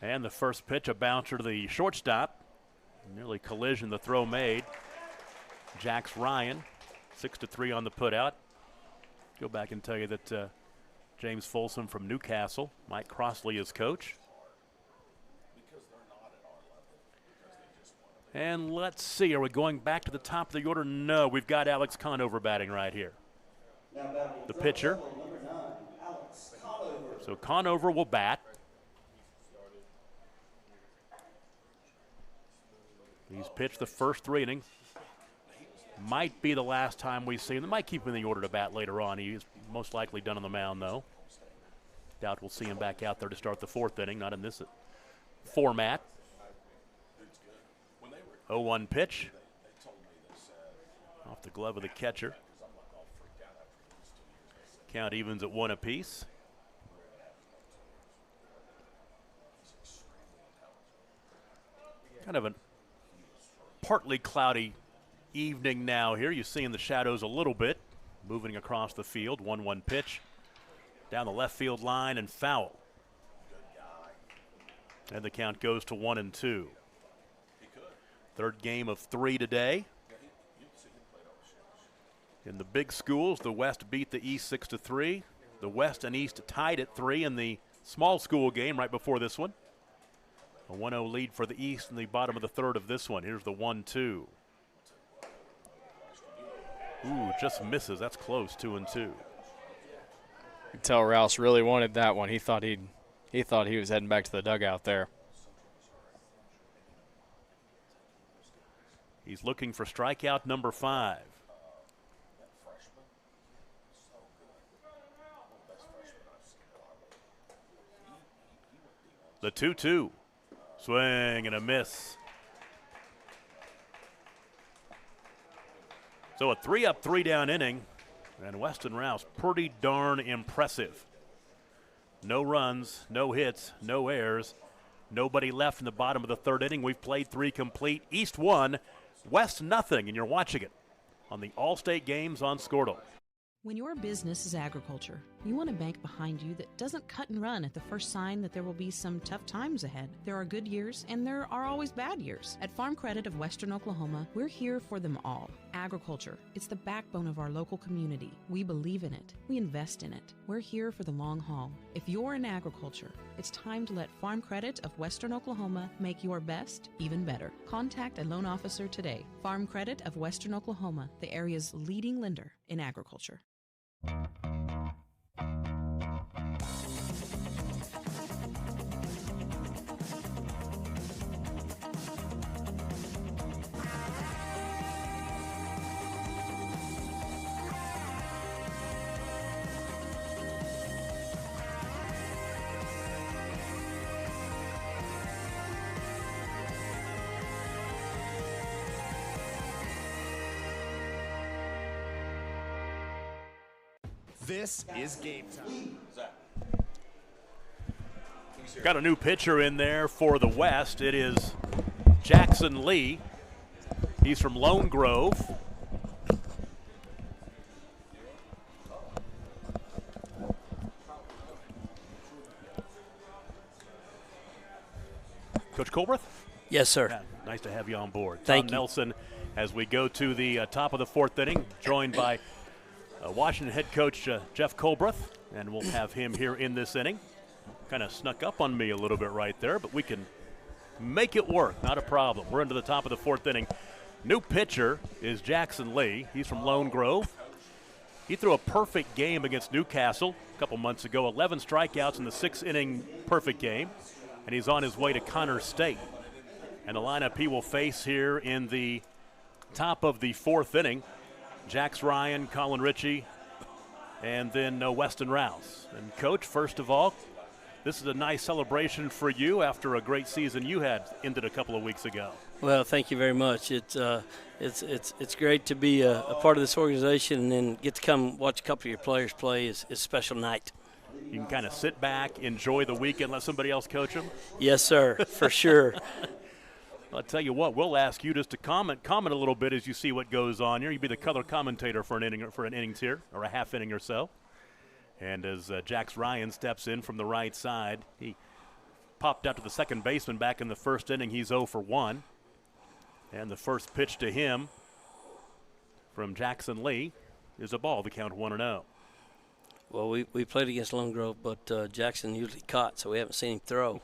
And the first pitch, a bouncer to the shortstop. Nearly collision, the throw made. Jax Ryan, 6-3 on the putout. Go back and tell you that James Folsom from Newcastle, Mike Crossley is coach. And let's see, are we going back to the top of the order? No, we've got Alex Conover batting right here. The pitcher. So Conover will bat. He's pitched the first 3 innings. Might be the last time we see him. They might keep him in the order to bat later on. He's most likely done on the mound, though. Doubt we'll see him back out there to start the 4th inning, not in this format. 0-1 pitch. Off the glove of the catcher. Count evens at 1 apiece. Kind of a partly cloudy evening now here. You're seeing the shadows a little bit moving across the field. 1-1 pitch down the left field line and foul. And the count goes to 1-2. 3rd game of 3 today. In the big schools, the West beat the East 6-3. The West and East tied at 3 in the small school game right before this one. A 1-0 lead for the East in the bottom of the 3rd of this one. Here's the 1-2. Ooh, just misses. That's close, 2-2. You can tell Rouse really wanted that one. He thought he was heading back to the dugout there. He's looking for strikeout number 5. The 2-2. Swing and a miss. So a 3-up, 3-down inning, and Weston Rouse pretty darn impressive. No runs, no hits, no errors. Nobody left in the bottom of the 3rd inning. We've played 3 complete. East 1, West nothing, and you're watching it on the All-State Games on Skortle. When your business is agriculture, you want a bank behind you that doesn't cut and run at the first sign that there will be some tough times ahead. There are good years and there are always bad years. At Farm Credit of Western Oklahoma, we're here for them all. Agriculture, it's the backbone of our local community. We believe in it. We invest in it. We're here for the long haul. If you're in agriculture, it's time to let Farm Credit of Western Oklahoma make your best even better. Contact a loan officer today. Farm Credit of Western Oklahoma, the area's leading lender in agriculture. This is game time. Got a new pitcher in there for the West. It is Jackson Lee. He's from Lone Grove. Coach Colbreth? Yes, sir. Yeah, nice to have you on board. Thank Tom you. Nelson, as we go to the top of the 4th inning, joined by Washington head coach Jeff Colbreth, and we'll have him here in this inning. Kind of snuck up on me a little bit right there, but we can make it work, not a problem. We're into the top of the 4th inning. New pitcher is Jackson Lee. He's from Lone Grove. He threw a perfect game against Newcastle a couple months ago, 11 strikeouts in the 6-inning perfect game, and he's on his way to Connors State. And the lineup he will face here in the top of the 4th inning, Jax Ryan, Colin Ritchie, and then Weston Rouse. And Coach, first of all, this is a nice celebration for you after a great season you had ended a couple of weeks ago. Well, thank you very much. It's great to be a part of this organization and then get to come watch a couple of your players play is a special night. You can kind of sit back, enjoy the weekend, let somebody else coach them? Yes, sir, for sure. I'll tell you what, we'll ask you just to comment a little bit as you see what goes on here. You'll be the color commentator for an innings here, or a half inning or so. And as Jax Ryan steps in from the right side, he popped out to the second baseman back in the first inning. He's 0 for 1. And the first pitch to him from Jackson Lee is a ball, the count 1-0. Well, we played against Lone Grove, but Jackson usually caught, so we haven't seen him throw.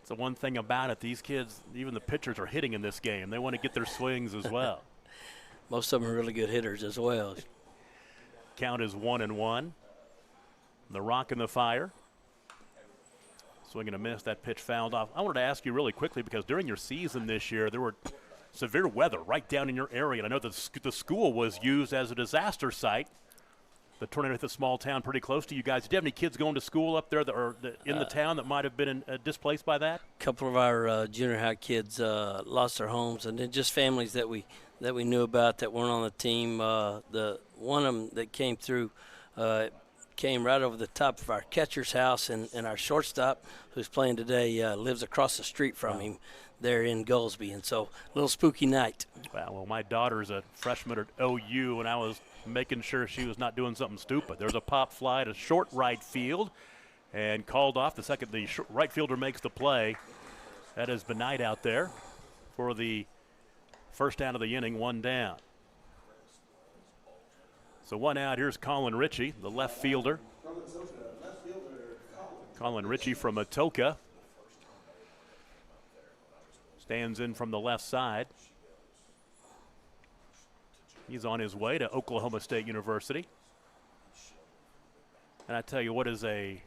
It's the one thing about it. These kids, even the pitchers, are hitting in this game. They want to get their swings as well. Most of them are really good hitters as well. Count is 1-1. The rock and the fire. Swing and a miss. That pitch fouled off. I wanted to ask you really quickly because during your season this year, there were severe weather right down in your area. And I know the school was used as a disaster site. The tornado hit the small town pretty close to you guys. Did you have any kids going to school up there that are in the town that might have been displaced by that? A couple of our junior high kids lost their homes, and then just families that we knew about that weren't on the team. The one of them that came through came right over the top of our catcher's house, and our shortstop, who's playing today, lives across the street from him there in Goldsby, and so a little spooky night. Wow, well, my daughter's a freshman at OU, and I was making sure she was not doing something stupid. There's a pop fly to short right field and called off. The right fielder makes the play. That is Benight out there for the first out of the inning, one down. So one out. Here's Colin Ritchie, the left fielder. Colin Ritchie from Atoka stands in from the left side. He's on his way to Oklahoma State University. And I tell you what is I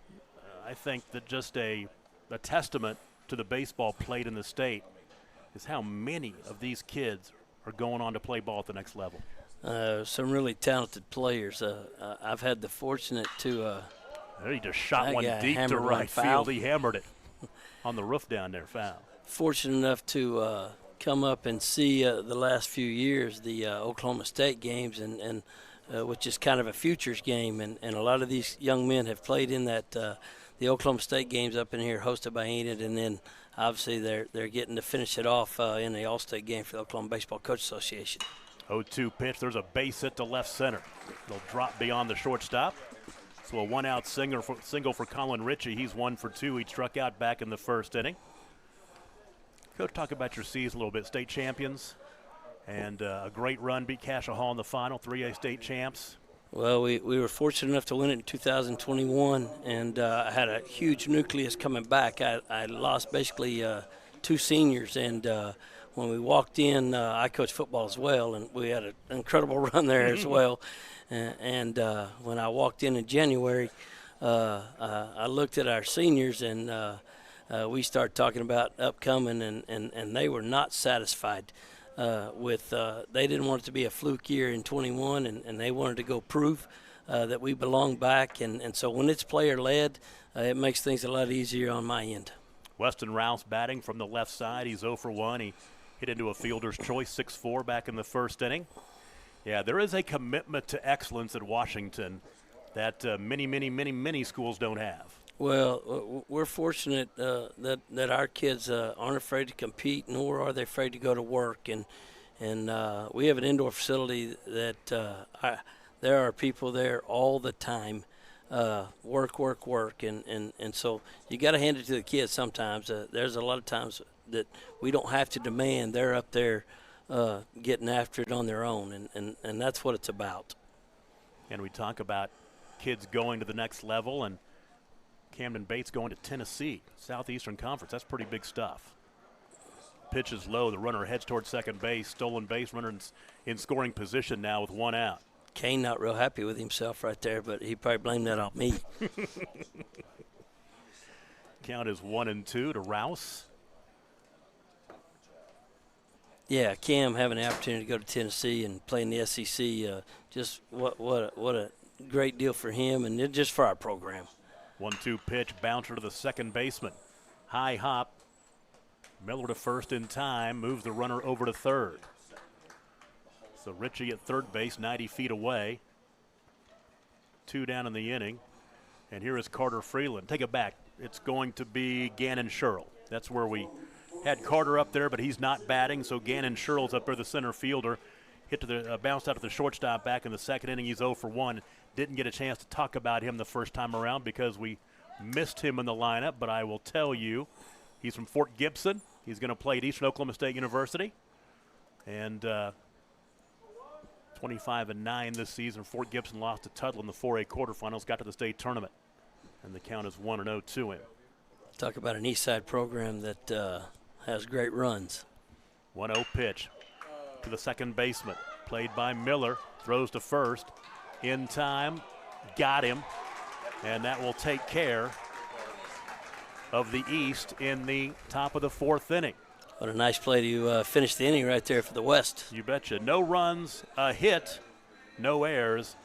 think that just a testament to the baseball played in the state is how many of these kids are going on to play ball at the next level. Some really talented players. I've had the fortunate to he just shot one deep to right field. He hammered it on the roof down there, foul. Fortunate enough to come up and see the last few years the Oklahoma State games, and which is kind of a futures game, and a lot of these young men have played in that the Oklahoma State games up in here hosted by Enid, and then obviously they're getting to finish it off in the All-State game for the Oklahoma Baseball Coach Association. 0-2 pitch. There's a base hit to left center. It'll drop beyond the shortstop. So a one-out single for Colin Ritchie. He's 1 for 2. He struck out back in the first inning. Coach, talk about your season a little bit. State champions and a great run, beat Cassia Hall in the final, 3A state champs. Well, we were fortunate enough to win it in 2021, and I had a huge nucleus coming back. I lost basically 2 seniors, and when we walked in, I coached football as well, and we had an incredible run there as well. And when I walked in January, I looked at our seniors, and we started talking about upcoming, and they were not satisfied with they didn't want it to be a fluke year in 21, and they wanted to go prove that we belong back. And so when it's player-led, it makes things a lot easier on my end. Weston Rouse batting from the left side. He's 0 for 1. He hit into a fielder's choice 6-4 back in the first inning. Yeah, there is a commitment to excellence at Washington that many schools don't have. Well, we're fortunate that our kids aren't afraid to compete, nor are they afraid to go to work. And we have an indoor facility that there are people there all the time, work. And so you got to hand it to the kids sometimes. There's a lot of times that we don't have to demand. They're up there getting after it on their own, and that's what it's about. And we talk about kids going to the next level, and Camden Bates going to Tennessee, Southeastern Conference. That's pretty big stuff. Pitch is low. The runner heads towards second base. Stolen base. Runner in scoring position now with 1 out. Kane not real happy with himself right there, but he probably blamed that on me. Count is 1-2 to Rouse. Yeah, Cam having the opportunity to go to Tennessee and play in the SEC, just what a great deal for him and just for our program. 1-2 pitch, bouncer to the second baseman. High hop. Miller to first in time, moves the runner over to third. So Ritchie at third base, 90 feet away. 2 down in the inning. And here is Carter Freeland. Take it back. It's going to be Gannon Sherrill. That's where we had Carter up there, but he's not batting, so Gannon Sherrill's up there, the center fielder. Hit to the bounced out to the shortstop back in the second inning. He's 0 for 1. Didn't get a chance to talk about him the first time around because we missed him in the lineup, but I will tell you, he's from Fort Gibson. He's going to play at Eastern Oklahoma State University. And 25-9 this season. Fort Gibson lost to Tuttle in the 4A quarterfinals, got to the state tournament. And the count is 1-0 to him. Talk about an East Side program that has great runs. 1-0 pitch to the second baseman. Played by Miller. Throws to first. In time. Got him. And that will take care of the East in the top of the fourth inning. What a nice play to finish the inning right there for the West. You betcha. No runs, a hit, no errors,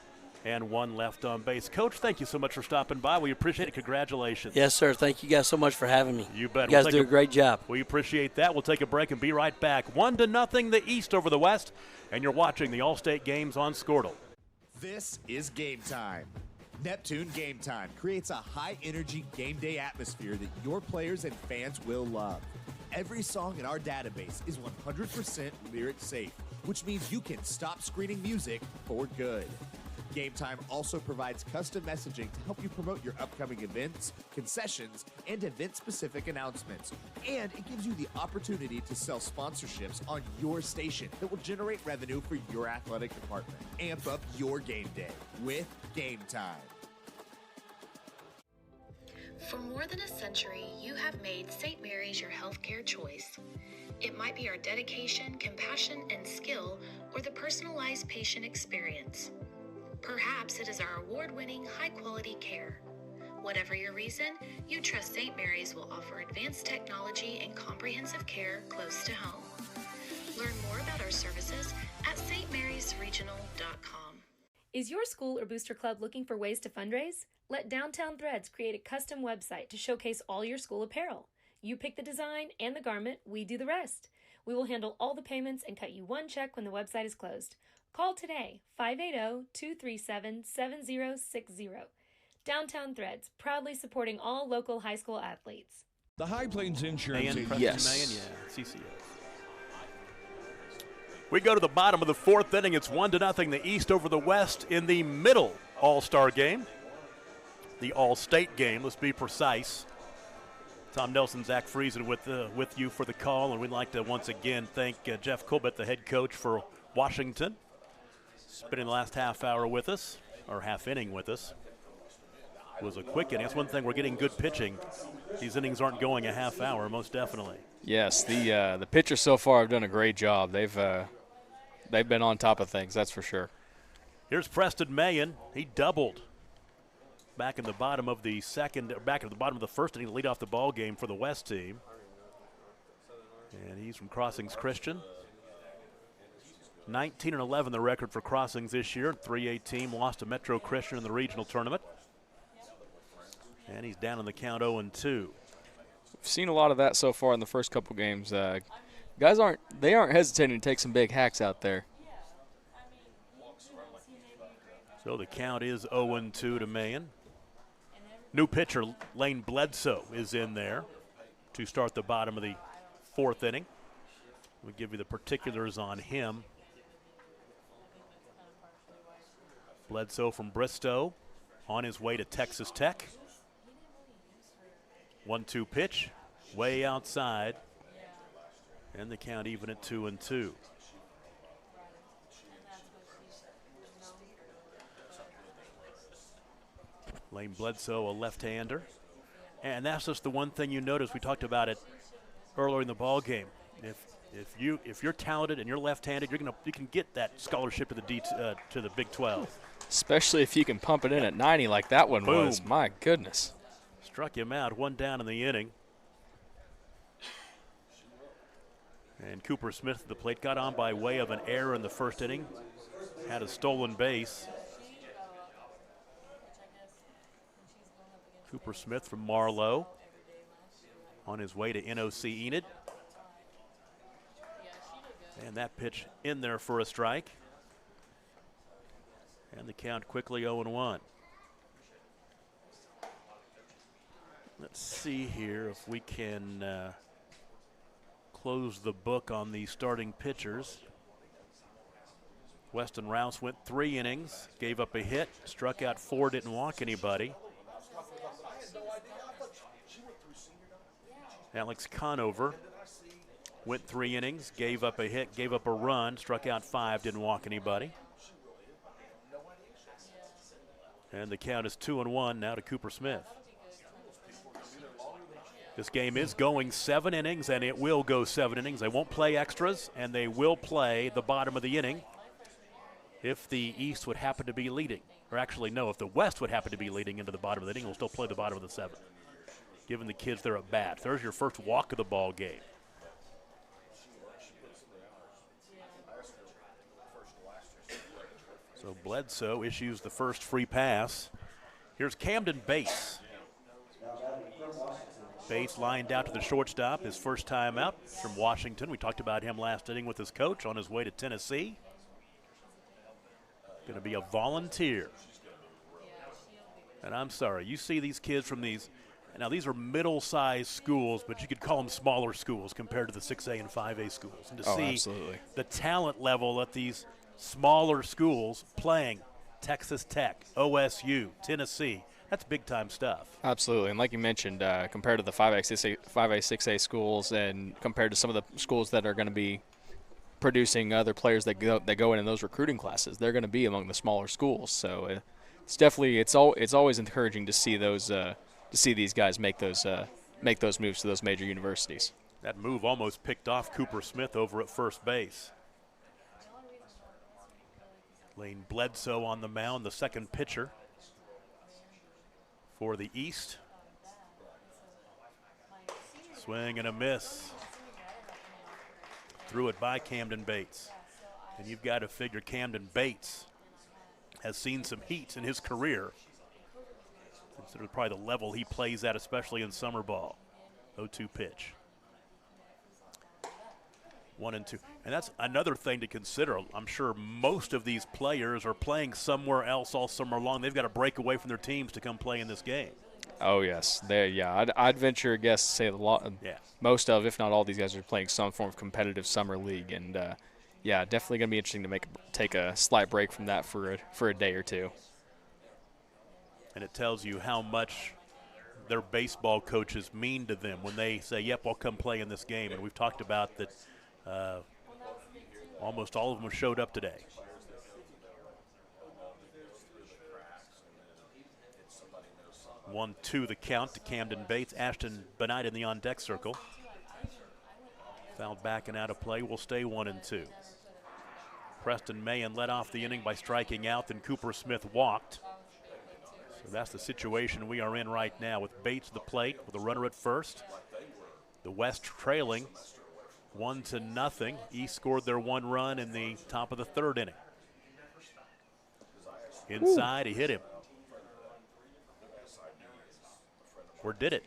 and 1 left on base. Coach, thank you so much for stopping by. We appreciate it. Congratulations. Yes, sir. Thank you guys so much for having me. You bet. You guys do a great job. We appreciate that. We'll take a break and be right back. 1-0 the East over the West, and you're watching the All-State Games on Squirtle. This is Game Time. Neptune Game Time creates a high-energy game day atmosphere that your players and fans will love. Every song in our database is 100% lyric safe, which means you can stop screening music for good. Game Time also provides custom messaging to help you promote your upcoming events, concessions, and event-specific announcements. And it gives you the opportunity to sell sponsorships on your station that will generate revenue for your athletic department. Amp up your game day with Game Time. For more than a century, you have made St. Mary's your healthcare choice. It might be our dedication, compassion, and skill, or the personalized patient experience. Perhaps it is our award-winning, high-quality care. Whatever your reason, you trust St. Mary's will offer advanced technology and comprehensive care close to home. Learn more about our services at stmarysregional.com. Is your school or booster club looking for ways to fundraise? Let Downtown Threads create a custom website to showcase all your school apparel. You pick the design and the garment, we do the rest. We will handle all the payments and cut you one check when the website is closed. Call today, 580-237-7060. Downtown Threads, proudly supporting all local high school athletes. The High Plains Insurance Agency. Yes. CCS. We go to the bottom of the fourth inning. It's 1-0 the East over the West in the middle All-Star game. The All-State game, let's be precise. Tom Nelson, Zach Friesen with you for the call, and we'd like to once again thank Jeff Colbert, the head coach for Washington, spending the last half hour with us, or half inning with us. It was a quick inning. That's one thing, we're getting good pitching. These innings aren't going a half hour, most definitely. Yes, the pitchers so far have done a great job. They've been on top of things, that's for sure. Here's Preston Mayen. He doubled back in the bottom of the first inning to lead off the ball game for the West team. And he's from Crossings Christian. 19-11 the record for Crossings this year. 3A team lost to Metro Christian in the regional tournament. And he's down in the count 0-2. We've seen a lot of that so far in the first couple games. Guys aren't hesitating to take some big hacks out there. So the count is 0-2 to Mayen. New pitcher Lane Bledsoe is in there to start the bottom of the fourth inning. We'll give you the particulars on him. Bledsoe from Bristow on his way to Texas Tech. 1-2 pitch, way outside. And the count even at 2-2. Lane Bledsoe, a left-hander. And that's just the one thing you notice. We talked about it earlier in the ball game. If you're talented and you're left-handed, you can get that scholarship to the Big 12. Especially if you can pump it in at 90 like that one Boom. was. My goodness. Struck him out, 1 down in the inning. And Cooper Smith at the plate got on by way of an error in the first inning. Had a stolen base. Cooper Smith from Marlowe on his way to NOC Enid. And that pitch in there for a strike. And the count quickly 0-1. Let's see here if we can close the book on the starting pitchers. Weston Rouse went 3 innings, gave up a hit, struck out 4, didn't walk anybody. Alex Conover went 3 innings, gave up a hit, gave up a run, struck out 5, didn't walk anybody. And the count is 2-1 now to Cooper Smith. This game is going 7 innings, and it will go 7 innings. They won't play extras, and they will play the bottom of the inning if the East would happen to be leading. Or actually, no, if the West would happen to be leading into the bottom of the inning, we'll still play the bottom of the 7th, giving the kids their at bat. There's your first walk of the ball game. So Bledsoe issues the first free pass. Here's Camden Bates. Bates lined out to the shortstop, his first time out from Washington. We talked about him last inning with his coach on his way to Tennessee. Going to be a volunteer. And I'm sorry, you see these kids from these, now these are middle-sized schools, but you could call them smaller schools compared to the 6A and 5A schools. And to see absolutely. The talent level at these smaller schools playing Texas Tech, OSU, Tennessee, that's big-time stuff. Absolutely, and like you mentioned, compared to the 5A, 6A schools and compared to some of the schools that are going to be producing other players that go in those recruiting classes, they're going to be among the smaller schools. So it's definitely it's always encouraging to see those these guys make those moves to those major universities. That move almost picked off Cooper Smith over at first base. Lane Bledsoe on the mound, the second pitcher for the East. Swing and a miss. Threw it by Camden Bates. And you've got to figure Camden Bates has seen some heat in his career. Consider probably the level he plays at, especially in summer ball. 0-2 pitch. 1-2. And that's another thing to consider. I'm sure most of these players are playing somewhere else all summer long. They've got to break away from their teams to come play in this game. Oh, yes. I'd venture a guess to say most of, if not all, these guys are playing some form of competitive summer league. And, definitely going to be interesting to take a slight break from that for a day or two. And it tells you how much their baseball coaches mean to them when they say, yep, I'll come play in this game. And we've talked about that almost all of them showed up today. One, two, the count to Camden Bates. Ashton Benight in the on-deck circle. Fouled back and out of play. Will stay 1-2. Preston Mahan led off the inning by striking out. Then Cooper Smith walked. So that's the situation we are in right now with Bates at the plate with a runner at first. The West trailing 1-0. East scored their 1 run in the top of the 3rd inning. Inside, he hit him. Or did it?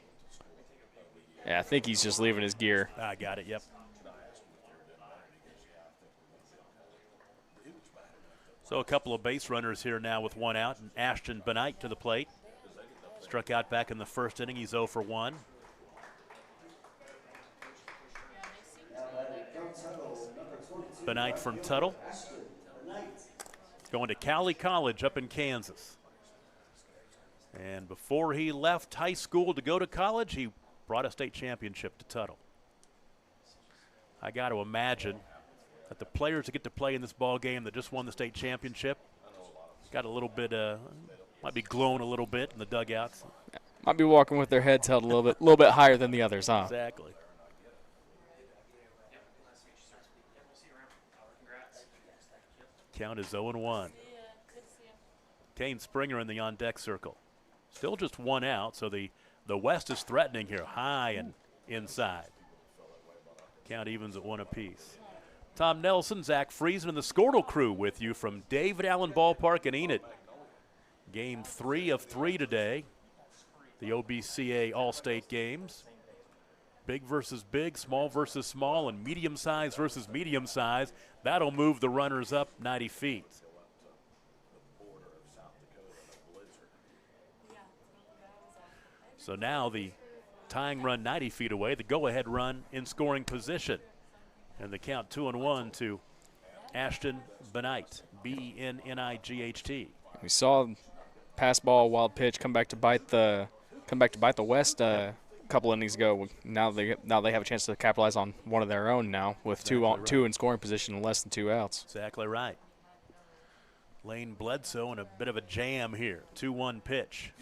Yeah, I think he's just leaving his gear. I got it, yep. So a couple of base runners here now with 1 out. And Ashton Benight to the plate. Struck out back in the 1st inning. He's 0 for 1. Benight from Tuttle. Going to Cali College up in Kansas. And before he left high school to go to college, he brought a state championship to Tuttle. I got to imagine that the players that get to play in this ball game that just won the state championship got a little bit, might be glowing a little bit in the dugouts. Might be walking with their heads held a little bit higher than the others, huh? Exactly. Count is 0-1. Kane Springer in the on-deck circle. Still just 1 out, so the West is threatening here, high and inside. Count evens at 1 apiece. Tom Nelson, Zach Friesen, and the Squirtle crew with you from David Allen Ballpark in Enid. Game 3 of 3 today. the OBCA All-State Games. Big versus big, small versus small, and medium size versus medium size. That'll move the runners up 90 feet. So now the tying run 90 feet away, the go-ahead run in scoring position. And the count 2-1 to Ashton Benight, B-N-N-I-G-H-T. We saw pass ball, wild pitch come back to bite the West a couple innings ago. Now they have a chance to capitalize on one of their own now with two in scoring position and less than 2 outs. Exactly right. Lane Bledsoe in a bit of a jam here. 2-1 pitch.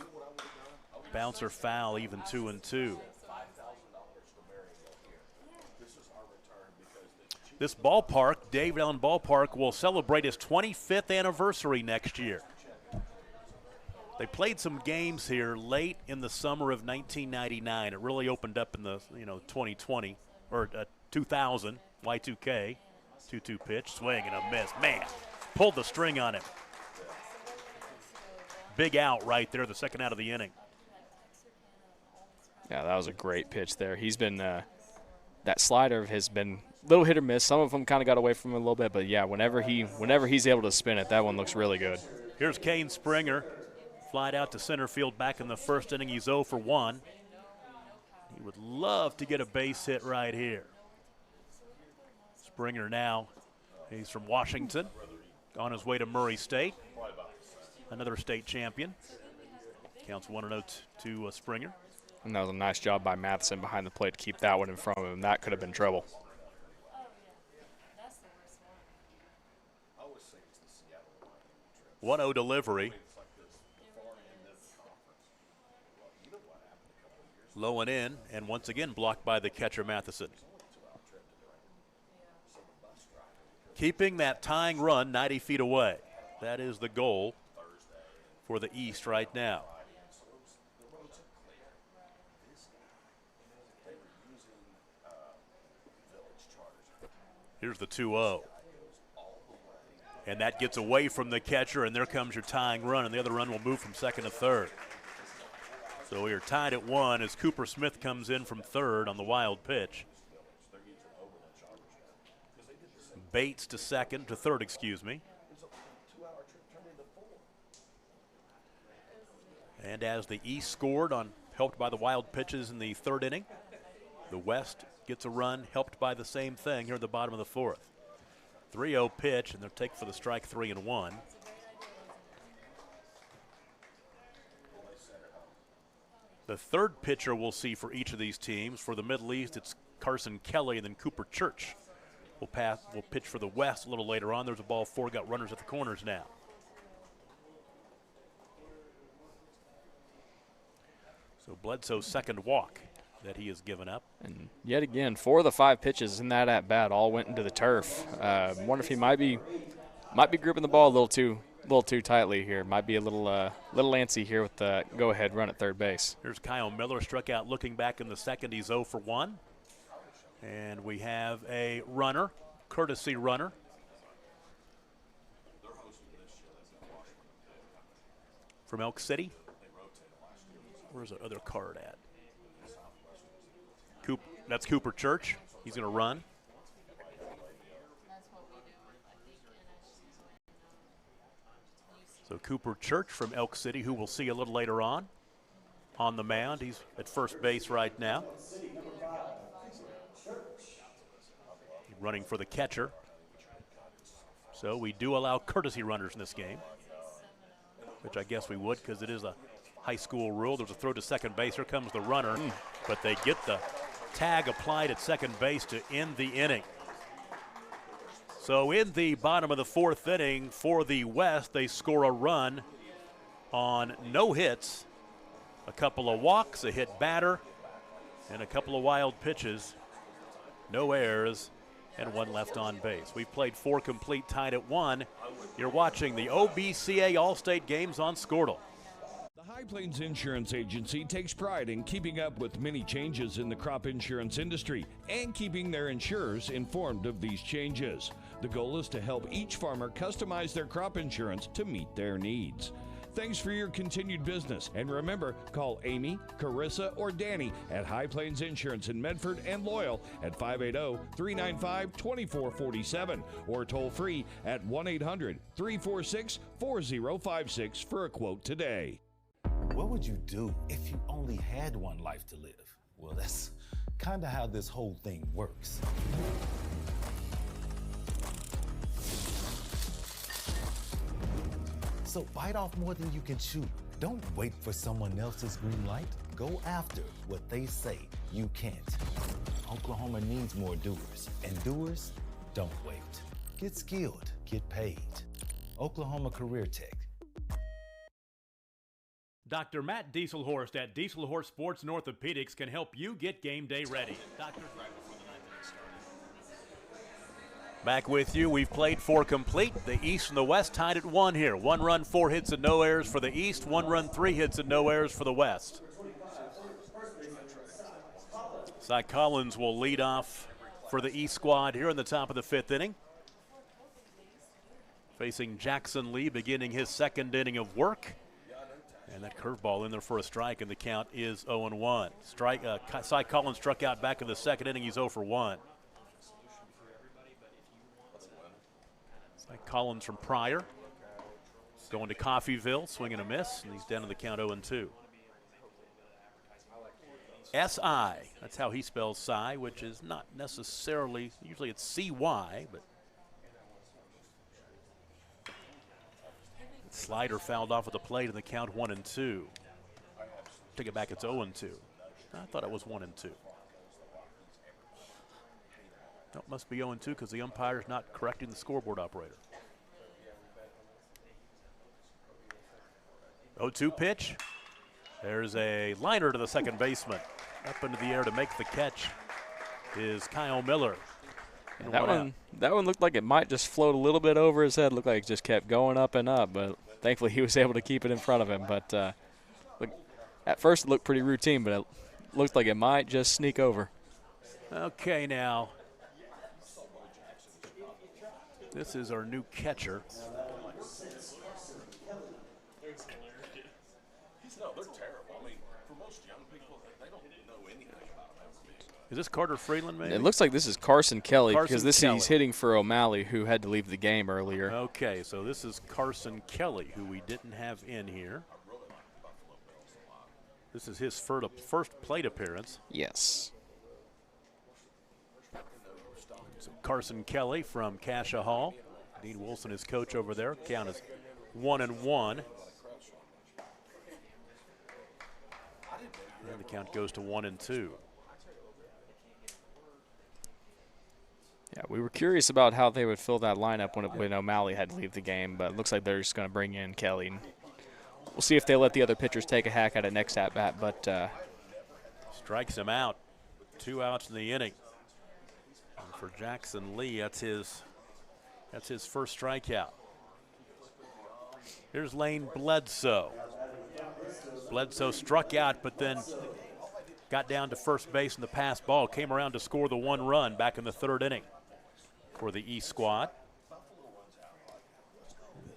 Bouncer foul, even 2-2. This ballpark, David Allen Ballpark, will celebrate its 25th anniversary next year. They played some games here late in the summer of 1999. It really opened up in the 2020 or 2000 Y2K. 2-2 pitch, swing and a miss. Man, pulled the string on it. Big out right there, the second out of the inning. Yeah, that was a great pitch there. He's been that slider has been a little hit or miss. Some of them kind of got away from him a little bit, but yeah, whenever he's able to spin it, that one looks really good. Here's Kane Springer, flied out to center field back in the first inning. He's 0 for 1. He would love to get a base hit right here. Springer now, he's from Washington, on his way to Murray State, another state champion. Counts 1-0 to Springer. And that was a nice job by Matheson behind the plate to keep that one in front of him. That could have been trouble. One 0 delivery. Low and in, and once again blocked by the catcher Matheson. Keeping that tying run 90 feet away. That is the goal for the East right now. Here's the 2-0. And that gets away from the catcher, and there comes your tying run, and the other run will move from second to third. So we are tied at 1 as Cooper Smith comes in from third on the wild pitch. Bates to third, excuse me. And as the East scored helped by the wild pitches in the third inning, the West gets a run helped by the same thing here at the bottom of the fourth. 3-0 pitch, and they'll take for the strike 3-1. The third pitcher we'll see for each of these teams. For the Middle East, it's Carson Kelly, and then Cooper Church will pitch for the West a little later on. There's a ball 4, got runners at the corners now. So Bledsoe's second walk that he has given up. And yet again, 4 of the 5 pitches in that at-bat all went into the turf. Wonder if he might be gripping the ball a little too tightly here. Might be a little antsy here with the go-ahead run at third base. Here's Kyle Miller, struck out looking back in the second. He's 0 for 1. And we have a runner, courtesy runner. From Elk City. Where's the other card at? That's Cooper Church. He's going to run. So Cooper Church from Elk City, who we'll see a little later on the mound. He's at first base right now. Running for the catcher. So we do allow courtesy runners in this game, which I guess we would because it is a high school rule. There's a throw to second base. Here comes the runner, but they get the tag applied at second base to end the inning. So in the bottom of the fourth inning for the West, they score a run on no hits, a couple of walks, a hit batter, and a couple of wild pitches. No errors and 1 left on base. We've played 4 complete, tied at 1. You're watching the OBCA All-State Games on Squirtle. The High Plains Insurance Agency takes pride in keeping up with many changes in the crop insurance industry and keeping their insurers informed of these changes. The goal is to help each farmer customize their crop insurance to meet their needs. Thanks for your continued business. And remember, call Amy, Carissa, or Danny at High Plains Insurance in Medford and Loyal at 580-395-2447 or toll free at 1-800-346-4056 for a quote today. What would you do if you only had one life to live? Well, that's kind of how this whole thing works. So bite off more than you can chew. Don't wait for someone else's green light. Go after what they say you can't. Oklahoma needs more doers, and doers don't wait. Get skilled, get paid. Oklahoma Career Tech. Dr. Matt Dieselhorst at Dieselhorst Sports and Orthopedics can help you get game day ready. Back with you. We've played 4 complete. The East and the West tied at 1 here. 1 run, 4 hits and no errors for the East. 1 run, 3 hits and no errors for the West. Cy Collins will lead off for the East squad here in the top of the 5th inning. Facing Jackson Lee, beginning his 2nd inning of work. And that curveball in there for a strike, and the count is 0-1. Cy Collins struck out back in the 2nd inning. He's 0 for 1. Cy Collins from Pryor. Going to Coffeyville, swing and a miss, and he's down to the count 0-2. S-I, that's how he spells Cy, which is not necessarily, usually it's C-Y, but slider fouled off at the plate, and the count 1-2. Take it back, it's 0-2. I thought it was 1-2. No, it must be 0-2 because the umpire's not correcting the scoreboard operator. 0-2 pitch. There's a liner to the second baseman. Up into the air to make the catch is Kyle Miller. And that one looked like it might just float a little bit over his head. Looked like it just kept going up and up, but thankfully he was able to keep it in front of him. But look, at first it looked pretty routine, but it looked like it might just sneak over. Okay, now this is our new catcher. No, they're terrible. I mean, for most young people, they don't know anything about Is this Carter Freeland, maybe? It looks like this is Carson Kelly because Kelly. He's hitting for O'Malley, who had to leave the game earlier. Okay, so this is Carson Kelly, who we didn't have in here. This is his first plate appearance. Yes. So Carson Kelly from Cassia Hall. Dean Wilson is coach over there. Count is 1-1. And the count goes to 1-2. Yeah, we were curious about how they would fill that lineup when O'Malley had to leave the game, but it looks like they're just going to bring in Kelly. We'll see if they let the other pitchers take a hack at it next at-bat, but strikes him out. 2 outs in the inning. And for Jackson Lee, that's his first strikeout. Here's Lane Bledsoe. Bledsoe struck out, but then got down to first base in the pass ball, came around to score the 1 run back in the 3rd inning for the East squad.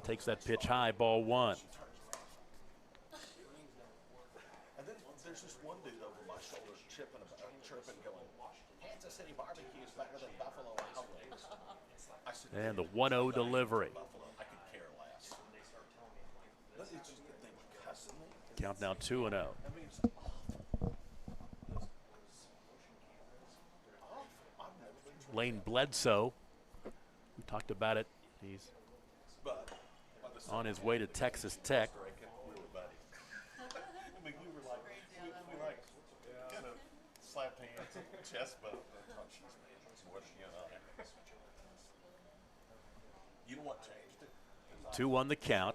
Takes that pitch high, ball 1. And then there's just one dude over my shoulder chirping, going, Kansas City barbecue is better than Buffalo Wild Wings. I said, And the 1-0 delivery. I could care less. It's just that they were cussing me. Count now 2-0. Lane Bledsoe, we talked about it. He's on his way to Texas Tech. We like kind of slapped hands on the chest, but you know what changed it? 2-1 the count.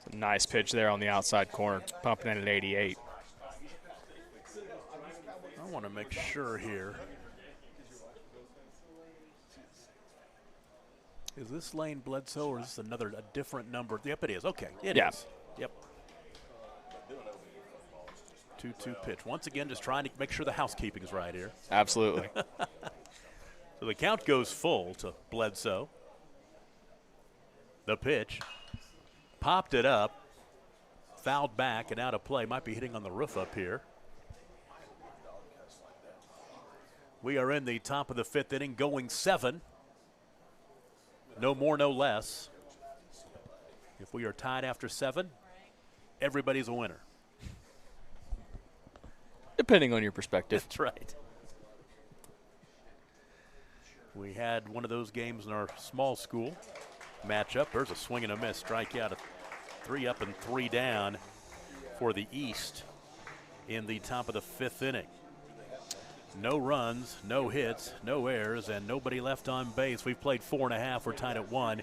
it's a nice pitch there on the outside corner, pumping in at 88. I want to make sure here. Is this Lane Bledsoe or is this a different number? Yep, it is. Okay, it is. Yep. 2-2 pitch. Once again, just trying to make sure the housekeeping's right here. Absolutely. So the count goes full to Bledsoe. The pitch. Popped it up. Fouled back and out of play. Might be hitting on the roof up here. We are in the top of the 5th inning, going 7. No more, no less. If we are tied after 7, everybody's a winner. Depending on your perspective. That's right. We had one of those games in our small school matchup. There's a swing and a miss, strikeout, 3 up and 3 down for the East in the top of the 5th inning. No runs, no hits, no errors, and nobody left on base. We've played 4.5. We're tied at 1.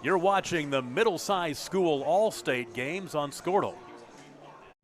You're watching the middle-sized school all-state games on Squirtle.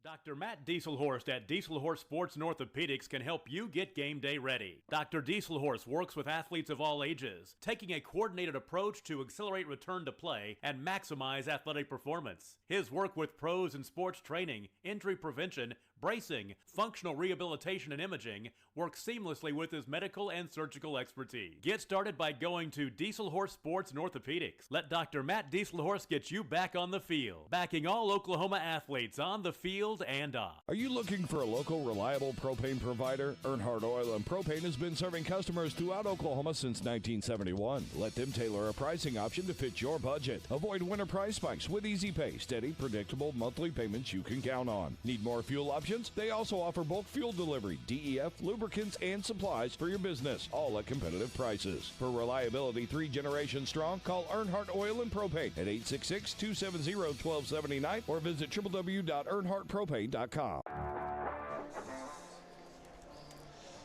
Dr. Matt Dieselhorst at Dieselhorst Sports and Orthopedics can help you get game day ready. Dr. Dieselhorst works with athletes of all ages, taking a coordinated approach to accelerate return to play and maximize athletic performance. His work with pros in sports training, injury prevention, bracing, functional rehabilitation, and imaging works seamlessly with his medical and surgical expertise. Get started by going to Dieselhorst Sports and Orthopedics. Let Dr. Matt Dieselhorst get you back on the field, backing all Oklahoma athletes on the field and off. Are you looking for a local, reliable propane provider? Earnhardt Oil and Propane has been serving customers throughout Oklahoma since 1971. Let them tailor a pricing option to fit your budget. Avoid winter price spikes with easy pay, steady, predictable monthly payments you can count on. Need more fuel options? They also offer bulk fuel delivery, DEF, lubricants, and supplies for your business, all at competitive prices. For reliability 3 generations strong, call Earnhardt Oil and Propane at 866-270-1279 or visit www.earnhardtpropane.com.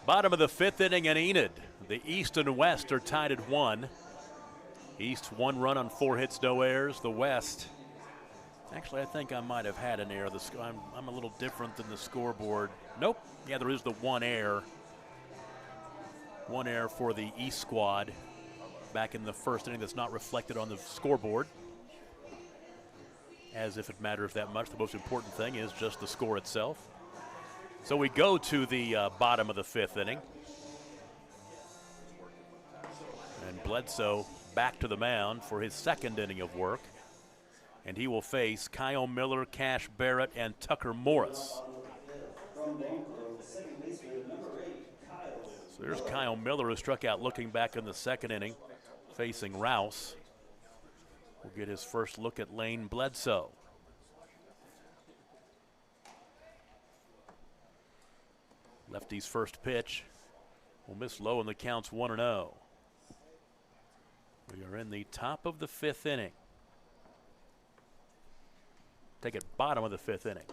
Bottom of the 5th inning in Enid. The East and West are tied at 1. East 1 run on 4 hits, no errors. The West, actually, I think I might have had an error. I'm a little different than the scoreboard. Nope. Yeah, there is the 1 error. 1 error for the East squad back in the 1st inning that's not reflected on the scoreboard. As if it matters that much. The most important thing is just the score itself. So we go to the bottom of the 5th inning. And Bledsoe back to the mound for his 2nd inning of work. And he will face Kyle Miller, Cash Barrett, and Tucker Morris. So there's Kyle Miller, who struck out looking back in the 2nd inning, facing Rouse. We'll get his first look at Lane Bledsoe. Lefty's first pitch will miss low, and the count's 1-0. We are in the top of the 5th inning. Take it bottom of the 5th inning.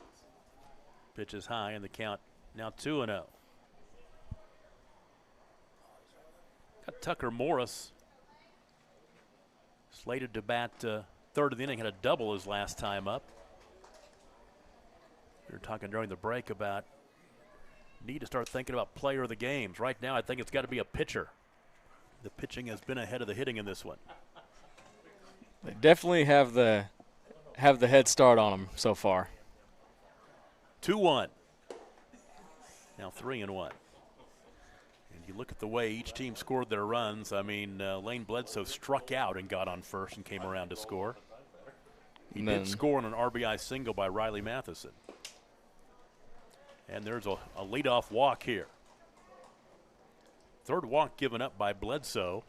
Pitch is high, and the count now 2-0. Got Tucker Morris slated to bat 3rd of the inning, had a double his last time up. We were talking during the break about need to start thinking about player of the games. Right now, I think it's got to be a pitcher. The pitching has been ahead of the hitting in this one. They definitely have the head start on them so far. 2-1. Now 3-1. And you look at the way each team scored their runs. I mean, Lane Bledsoe struck out and got on first and came around to score. He did score on an RBI single by Riley Matheson. And there's a leadoff walk here. 3rd walk given up by Bledsoe.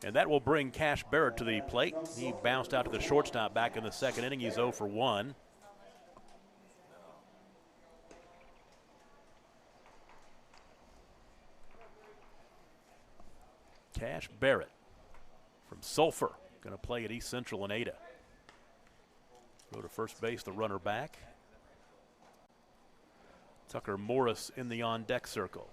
And that will bring Cash Barrett to the plate. He bounced out to the shortstop back in the 2nd inning. He's 0 for 1. Cash Barrett from Sulphur, going to play at East Central and Ada. Go to first base, the runner back. Tucker Morris in the on-deck circle.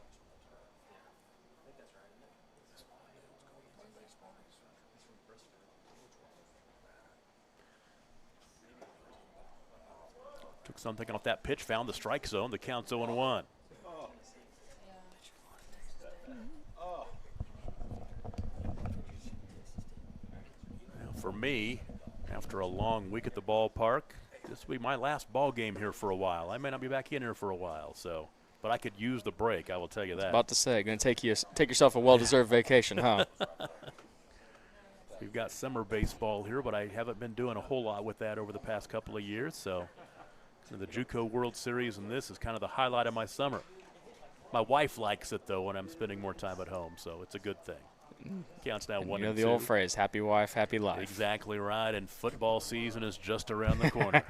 Took something off that pitch, found the strike zone. The count's 0-1. For me, after a long week at the ballpark, this will be my last ball game here for a while. I may not be back in here for a while, so but I could use the break, I will tell you that. About to say, going to take yourself a well-deserved vacation, huh? We've got summer baseball here, but I haven't been doing a whole lot with that over the past couple of years. So the JUCO World Series and this is kind of the highlight of my summer. My wife likes it, though, when I'm spending more time at home, so it's a good thing. Counts now 1-2. You know the old phrase, happy wife, happy life. Exactly right, and football season is just around the corner.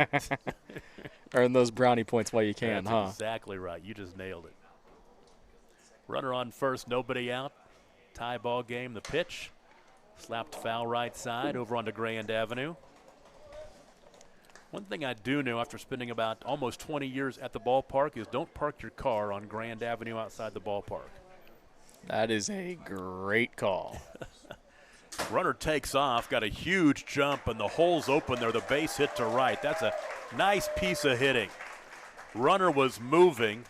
Earn those brownie points while you can, That's huh? Exactly right. You just nailed it. Runner on first, nobody out. Tie ball game, the pitch. Slapped foul right side over onto Grand Avenue. One thing I do know after spending about almost 20 years at the ballpark is don't park your car on Grand Avenue outside the ballpark. That is a great call. Runner takes off, got a huge jump, and the hole's open there. The base hit to right. That's a nice piece of hitting. Runner was moving.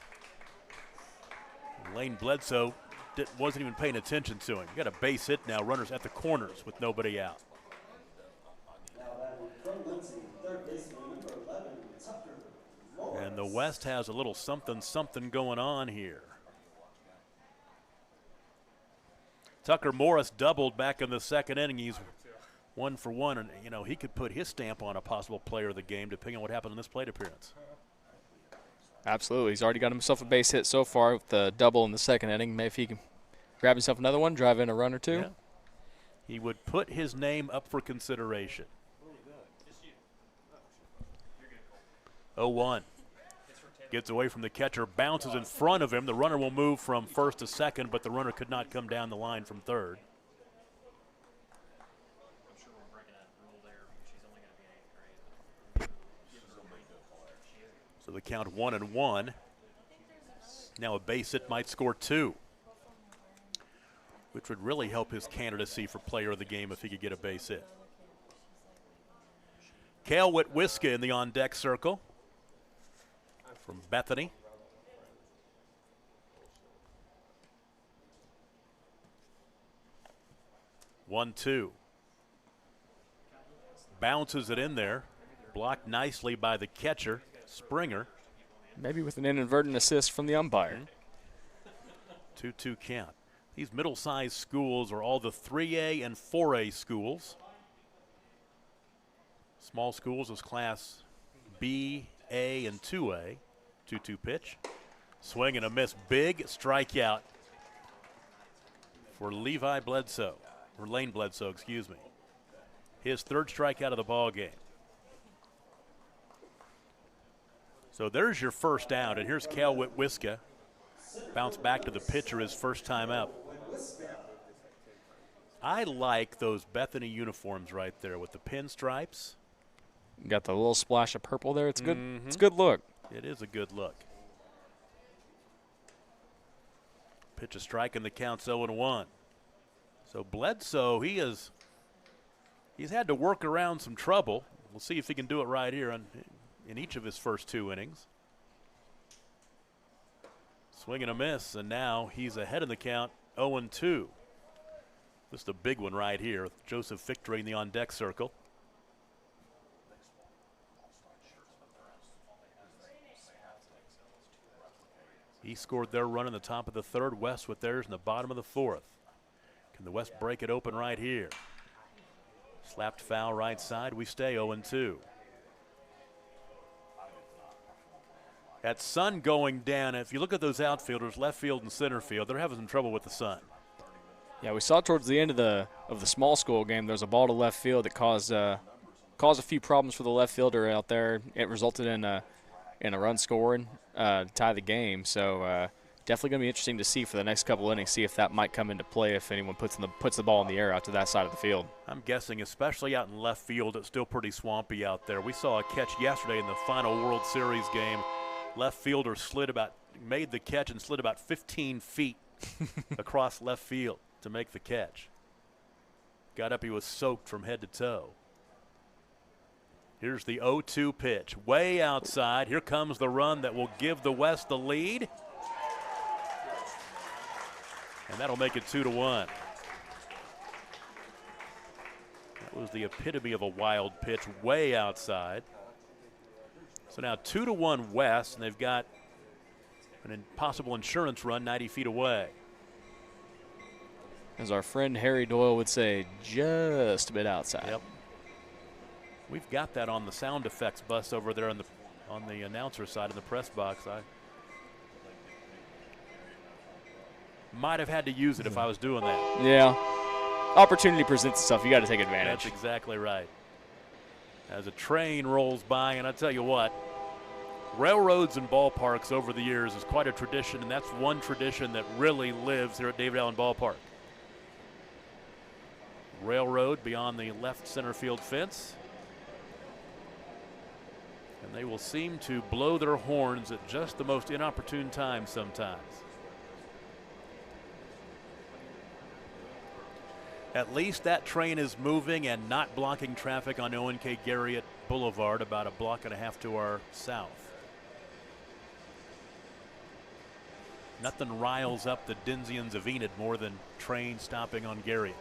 Lane Bledsoe wasn't even paying attention to him. You got a base hit now. Runners at the corners with nobody out. And the West has a little something going on here. Tucker Morris doubled back in the second inning. He's 1 for 1, and you know he could put his stamp on a possible player of the game depending on what happened in this plate appearance. Absolutely. He's already got himself a base hit so far with the double in the second inning. Maybe if he can grab himself another one, drive in a run or two. Yeah. He would put his name up for consideration. 0-1. Gets away from the catcher, bounces in front of him. The runner will move from first to second, but the runner could not come down the line from third. So the count 1-1. Now a base hit might score 2, which would really help his candidacy for player of the game if he could get a base hit. Cale Witwiska in the on-deck circle from Bethany. One-two. Bounces it in there. Blocked nicely by the catcher, Springer. Maybe with an inadvertent assist from the umpire. 2-2 count. These middle-sized schools are all the 3A and 4A schools. Small schools is Class B, A, and 2A. 2-2 pitch. Swing and a miss. Big strikeout for Levi Bledsoe, or Lane Bledsoe, excuse me. His third strikeout of the ball game. So there's your first out, and here's Cale Witwiska. Bounce back to the pitcher his first time up. I like those Bethany uniforms right there with the pinstripes. Got the little splash of purple there. It's good. It's a good look. It is a good look. Pitch a strike and the count's 0-1. So Bledsoe, he's had to work around some trouble. We'll see if he can do it right here in each of his first 2 innings. Swing and a miss, and now he's ahead in the count, 0-2. This is the big one right here. Joseph Victory in the on-deck circle. He scored their run in the top of the third. West with theirs in the bottom of the fourth. Can the West break it open right here? Slapped foul right side. We stay 0-2. That sun going down, if you look at those outfielders, left field and center field, they're having some trouble with the sun. Yeah, we saw towards the end of the small school game, there was a ball to left field that caused a few problems for the left fielder out there. It resulted in a run scoring to tie the game. So definitely going to be interesting to see for the next couple innings, see if that might come into play if anyone puts the ball in the air out to that side of the field. I'm guessing, especially out in left field, it's still pretty swampy out there. We saw a catch yesterday in the final World Series game. Left fielder made the catch and slid about 15 feet across left field to make the catch. Got up, he was soaked from head to toe. Here's the 0-2 pitch, way outside. Here comes the run that will give the West the lead. And that'll make it 2-1. That was the epitome of a wild pitch, way outside. So now 2-1 West, and they've got an impossible insurance run 90 feet away. As our friend Harry Doyle would say, just a bit outside. Yep. We've got that on the sound effects bus over there on the announcer side in the press box. I might have had to use it if I was doing that. Yeah. Opportunity presents itself. You got to take advantage. That's exactly right. As a train rolls by, and I tell you what, railroads and ballparks over the years is quite a tradition, and that's one tradition that really lives here at David Allen Ballpark. Railroad beyond the left center field fence. And they will seem to blow their horns at just the most inopportune times sometimes. At least that train is moving and not blocking traffic on Owen K. Garriott Boulevard, about a block and a half to our south. Nothing riles up the Dinsians of Enid more than trains stopping on Garriott.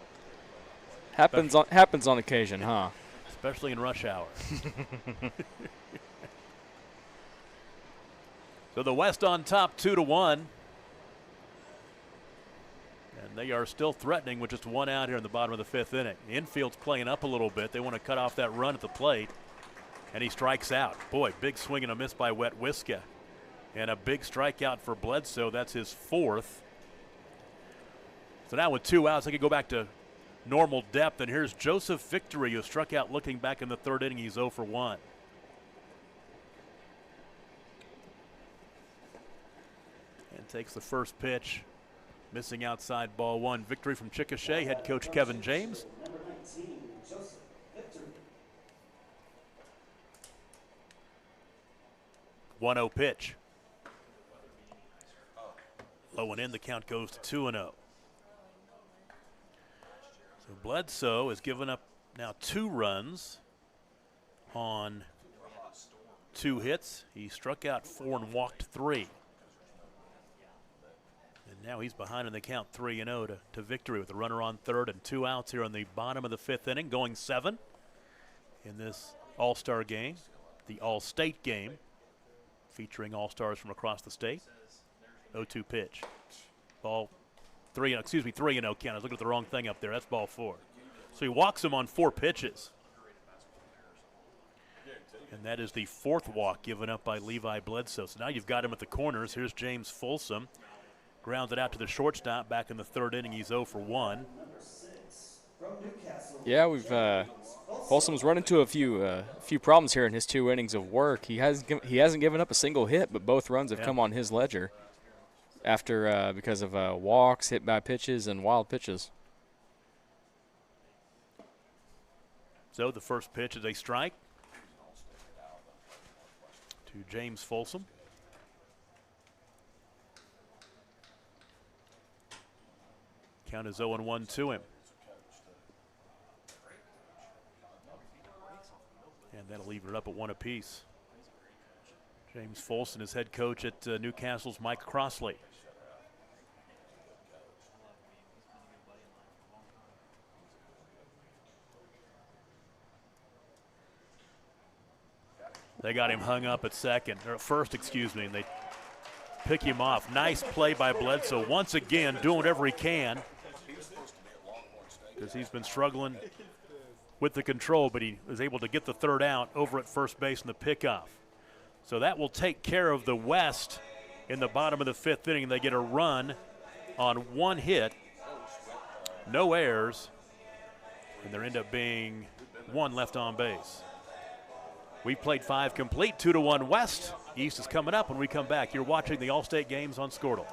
Happens on occasion, huh? Especially in rush hour. So the West on top 2-1. And they are still threatening with just one out here in the bottom of the fifth inning. The infield's playing up a little bit. They want to cut off that run at the plate. And he strikes out. Boy, big swing and a miss by Wet Wiska. And a big strikeout for Bledsoe. That's his fourth. So now with 2 outs, they could go back to normal depth. And here's Joseph Victory, who struck out looking back in the third inning. He's 0 for 1. And takes the first pitch. Missing outside, ball one. Victory from Chickasha, head coach Kevin James. One 1-0 pitch. Low and in, the count goes to 2-0. So Bledsoe has given up now 2 runs on 2 hits. He struck out 4 and walked 3. And now he's behind in the count 3-0 to Victory with a runner on third and 2 outs here in the bottom of the fifth inning, going 7 in this All-Star game, the All-State game, featuring All-Stars from across the state. 0-2 pitch. Ball 3-0 count. I was looking at the wrong thing up there. That's ball 4. So he walks him on 4 pitches. And that is the 4th walk given up by Levi Bledsoe. So now you've got him at the corners. Here's James Folsom. Grounds it out to the shortstop back in the third inning. He's 0 for 1. Yeah, we've Folsom's run into a few problems here in his 2 innings of work. He hasn't given up a single hit, but both runs have come on his ledger after because of walks, hit by pitches, and wild pitches. So the first pitch is a strike to James Folsom. Count is 0-1 to him. And that'll leave it up at 1 apiece. James Folsom is head coach at Newcastle's Mike Crossley. They got him hung up at second, or first, excuse me, and they pick him off. Nice play by Bledsoe. Once again, doing whatever he can, because he's been struggling with the control, but he was able to get the third out over at first base in the pickoff. So that will take care of the West in the bottom of the fifth inning. They get a run on 1 hit, no errors, and there end up being 1 left on base. We played 5 complete, 2-1 West. East is coming up when we come back. You're watching the All-State games on Squirtle.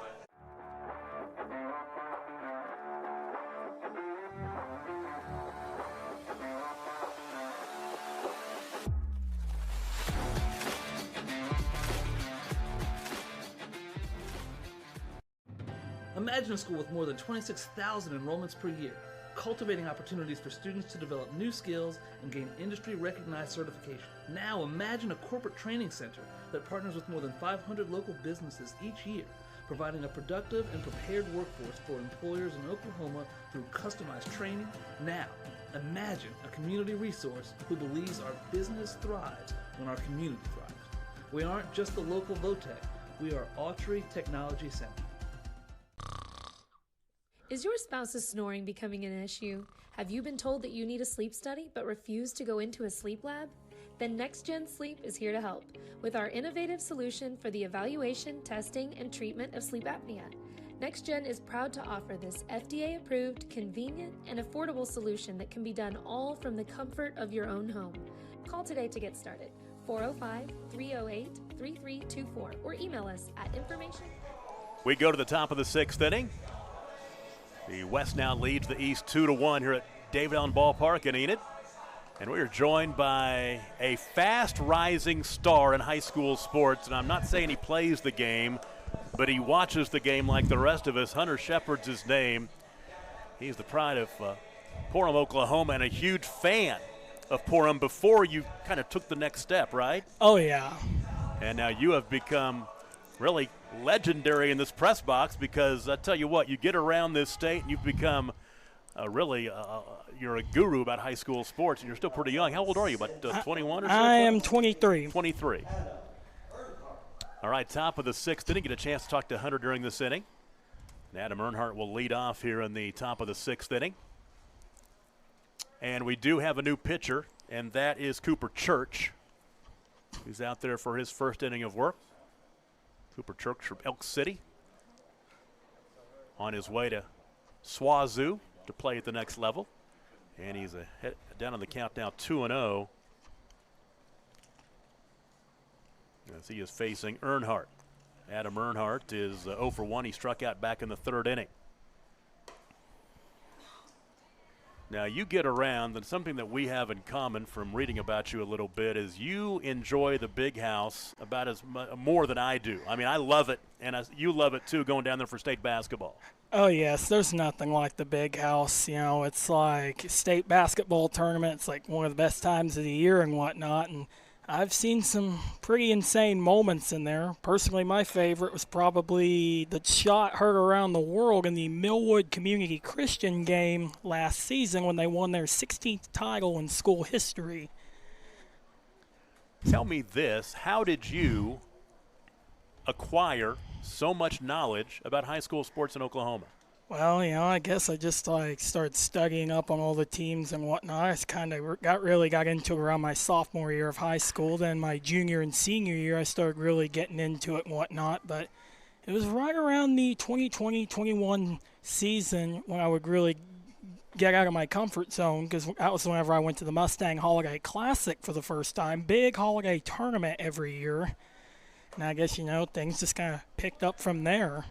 Imagine a school with more than 26,000 enrollments per year, cultivating opportunities for students to develop new skills and gain industry-recognized certification. Now imagine a corporate training center that partners with more than 500 local businesses each year, providing a productive and prepared workforce for employers in Oklahoma through customized training. Now, imagine a community resource who believes our business thrives when our community thrives. We aren't just the local VOTEC. We are Autry Technology Center. Is your spouse's snoring becoming an issue? Have you been told that you need a sleep study but refuse to go into a sleep lab? Then NextGen Sleep is here to help with our innovative solution for the evaluation, testing, and treatment of sleep apnea. NextGen is proud to offer this FDA-approved, convenient, and affordable solution that can be done all from the comfort of your own home. Call today to get started. 405-308-3324 or email us at information. We go to the top of the 6th inning. The West now leads the East 2-1 here at David Allen Ballpark in Enid. And we are joined by a fast-rising star in high school sports. And I'm not saying he plays the game, but he watches the game like the rest of us. Hunter Shepard's his name. He's the pride of Porham, Oklahoma, and a huge fan of Porham before you kind of took the next step, right? Oh, yeah. And now you have become really legendary in this press box because I tell you what, you get around this state and you've become you're a guru about high school sports, and you're still pretty young. How old are you, about 21 or so? I am 23. 23. All right, top of the 6th inning. Get a chance to talk to Hunter during this inning. And Adam Earnhardt will lead off here in the top of the 6th inning. And we do have a new pitcher, and that is Cooper Church, who's out there for his first inning of work. Cooper Church from Elk City on his way to SWAZoo to play at the next level. And he's down on the count now 2-0. As he is facing Earnhardt. Adam Earnhardt is 0 for 1. He struck out back in the 3rd inning. Now you get around, and something that we have in common from reading about you a little bit is you enjoy the big house about as more than I do. I mean, I love it, and you love it too, going down there for state basketball. Oh, yes. There's nothing like the big house. You know, it's like state basketball tournament. It's like one of the best times of the year and whatnot. And I've seen some pretty insane moments in there. Personally, my favorite was probably the shot heard around the world in the Millwood Community Christian game last season when they won their 16th title in school history. Tell me this. How did you acquire so much knowledge about high school sports in Oklahoma? Well, you know, I guess I just started studying up on all the teams and whatnot. I kind of got into it around my sophomore year of high school. Then my junior and senior year, I started really getting into it and whatnot. But it was right around the 2020-21 season when I would really get out of my comfort zone, because that was whenever I went to the Mustang Holiday Classic for the first time. Big holiday tournament every year. And I guess, you know, things just kind of picked up from there.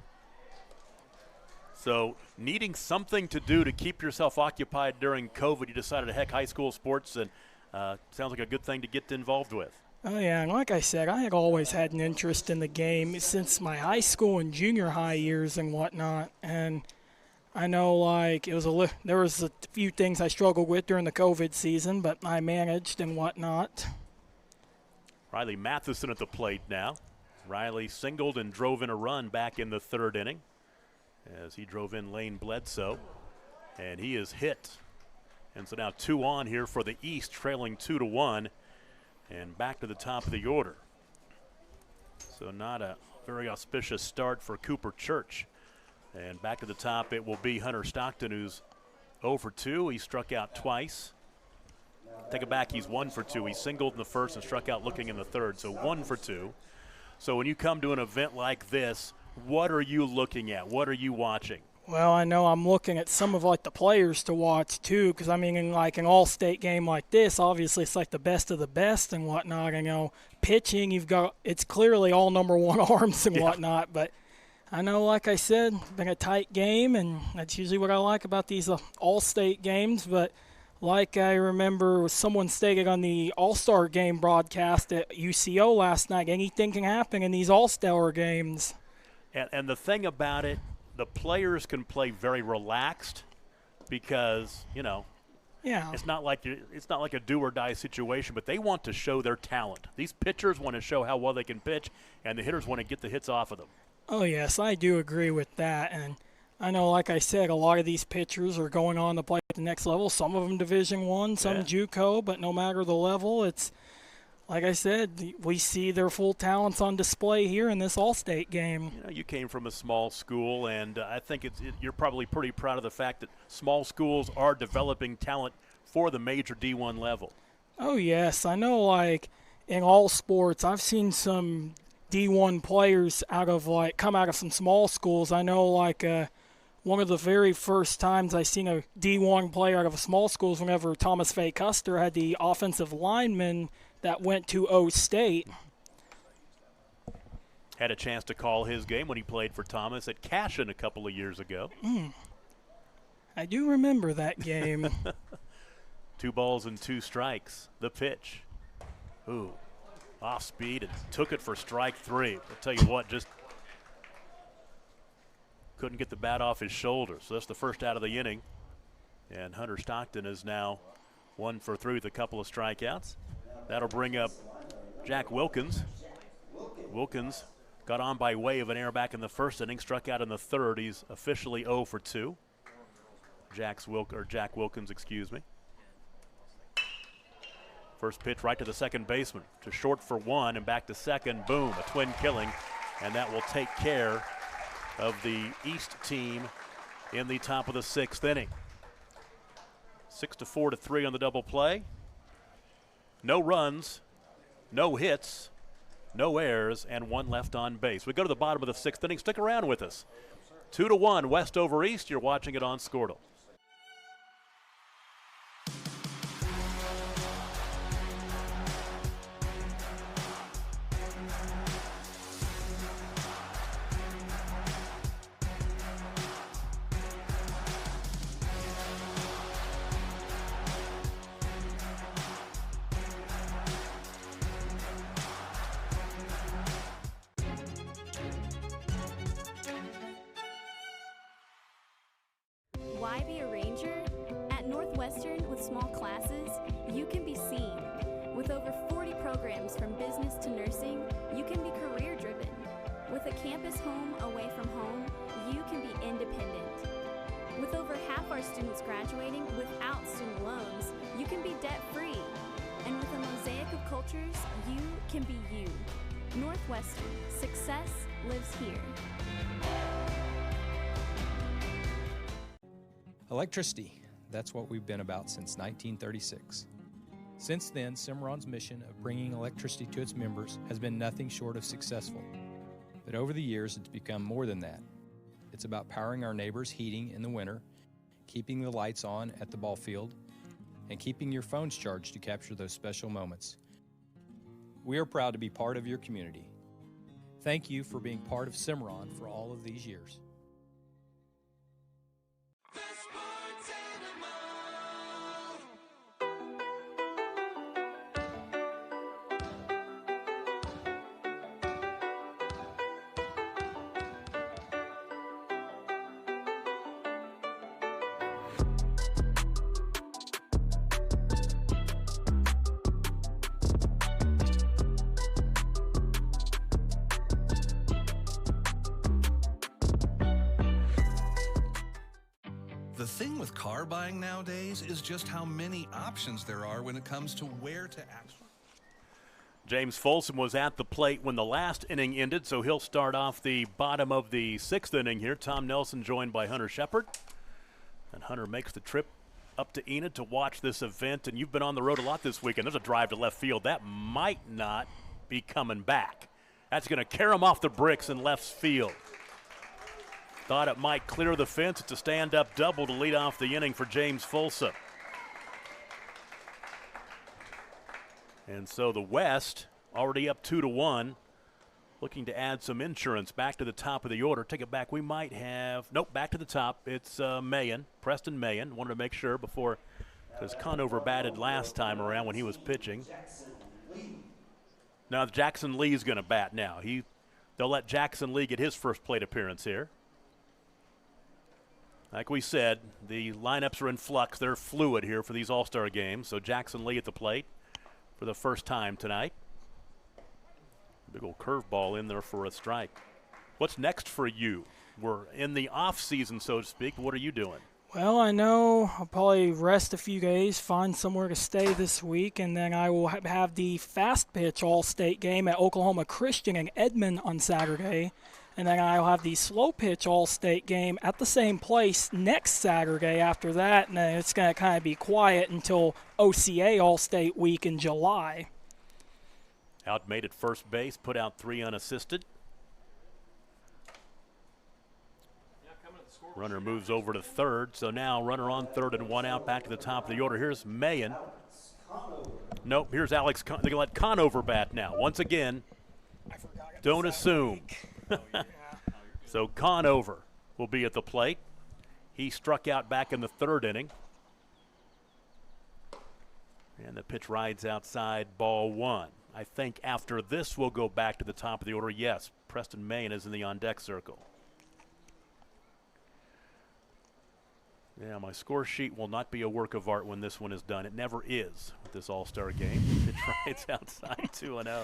So needing something to do to keep yourself occupied during COVID, you decided, heck, high school sports, and sounds like a good thing to get involved with. Oh, yeah, and like I said, I had always had an interest in the game since my high school and junior high years and whatnot. And I know, like, there was a few things I struggled with during the COVID season, but I managed and whatnot. Riley Matheson at the plate now. Riley singled and drove in a run back in the 3rd inning as he drove in Lane Bledsoe, and he is hit. And so now 2 on here for the East, trailing 2-1, and back to the top of the order. So not a very auspicious start for Cooper Church. And back to the top, it will be Hunter Stockton, who's 0 for 2. He struck out twice. Take it back, he's 1 for 2. He singled in the 1st and struck out looking in the 3rd, so 1 for 2. So when you come to an event like this, what are you looking at? What are you watching? Well, I know I'm looking at some of, like, the players to watch, too, because, I mean, in, like, an all-state game like this, obviously it's, like, the best of the best and whatnot. You know, pitching, it's clearly all number 1 arms and whatnot, but I know, like I said, it's been a tight game, and that's usually what I like about these all-state games, but like I remember someone stated on the All-Star game broadcast at UCO last night, anything can happen in these All-Star games. And the thing about it, the players can play very relaxed because, you know, it's not like a do or die situation, but they want to show their talent. These pitchers want to show how well they can pitch, and the hitters want to get the hits off of them. Oh, yes, I do agree with that. And I know, like I said, a lot of these pitchers are going on to play at the next level. Some of them Division I, some JUCO, but no matter the level, it's like I said, we see their full talents on display here in this All-State game. You know, you came from a small school, and I think you're probably pretty proud of the fact that small schools are developing talent for the major D1 level. Oh, yes. I know, like, in all sports, I've seen some D1 players come out of some small schools. I know, like, one of the very first times I seen a D1 player out of a small school was whenever Thomas Fay Custer had the offensive lineman that went to O State. Had a chance to call his game when he played for Thomas at Cashin a couple of years ago. I do remember that game. 2 balls and 2 strikes. The pitch. Ooh, off speed and took it for strike 3. I'll tell you what, just couldn't get the bat off his shoulder. So that's the first out of the inning. And Hunter Stockton is now 1 for 3 with a couple of strikeouts. That'll bring up Jack Wilkins. Wilkins got on by way of an error back in the first inning, struck out in the third. He's officially 0 for 2. Jack Wilkins, excuse me. First pitch right to the second baseman, to short for 1 and back to second. Boom, a twin killing, and that will take care of the East team in the top of the 6th inning. 6-4 to 3 on the double play. No runs, no hits, no errors, and 1 left on base. We go to the bottom of the 6th inning. Stick around with us. 2-1 West over East. You're watching it on Squirtle. Why be a ranger? At Northwestern, with small classes, you can be seen. With over 40 programs from business to nursing, you can be career-driven. With a campus home away from home, you can be independent. With over half our students graduating without student loans, you can be debt-free. And with a mosaic of cultures, you can be you. Northwestern, success lives here. Electricity, that's what we've been about since 1936. Since then, Cimarron's mission of bringing electricity to its members has been nothing short of successful. But over the years, it's become more than that. It's about powering our neighbors' heating in the winter, keeping the lights on at the ball field, and keeping your phones charged to capture those special moments. We are proud to be part of your community. Thank you for being part of Cimarron for all of these years. The thing with car buying nowadays is just how many options there are when it comes to where to actually. James Folsom was at the plate when the last inning ended, so he'll start off the bottom of the 6th inning here. Tom Nelson joined by Hunter Shepard. And Hunter makes the trip up to Enid to watch this event. And you've been on the road a lot this weekend. There's a drive to left field. That might not be coming back. That's going to carry him off the bricks in left field. Thought it might clear the fence. It's a stand-up double to lead off the inning for James Folsom. And so the West already up 2-1, looking to add some insurance back to the top of the order. Take it back. We might have, nope, back to the top. It's Mayen, Preston Mayen. Wanted to make sure before, because Conover batted last time around when he was pitching. Now Jackson Lee's going to bat now. They'll let Jackson Lee get his first plate appearance here. Like we said, the lineups are in flux. They're fluid here for these All-Star games. So Jackson Lee at the plate for the first time tonight. Big old curveball in there for a strike. What's next for you? We're in the off season, so to speak. What are you doing? Well, I know I'll probably rest a few days, find somewhere to stay this week, and then I will have the fast pitch all-state game at Oklahoma Christian in Edmond on Saturday. And then I'll have the slow pitch all-state game at the same place next Saturday after that. And then it's going to kind of be quiet until OCA all-state week in July. Out made at first base, put out 3 unassisted. Runner moves over to third, so now runner on third and 1 out, back to the top of the order. Here's Mayen. Nope, here's Alex. They're going to let Conover bat now. Once again, don't assume. So Conover will be at the plate. He struck out back in the 3rd inning. And the pitch rides outside, ball 1. I think after this we'll go back to the top of the order. Yes, Preston Mayen is in the on-deck circle. Yeah, my score sheet will not be a work of art when this one is done. It never is with this all-star game. Pitch rides outside 2-0.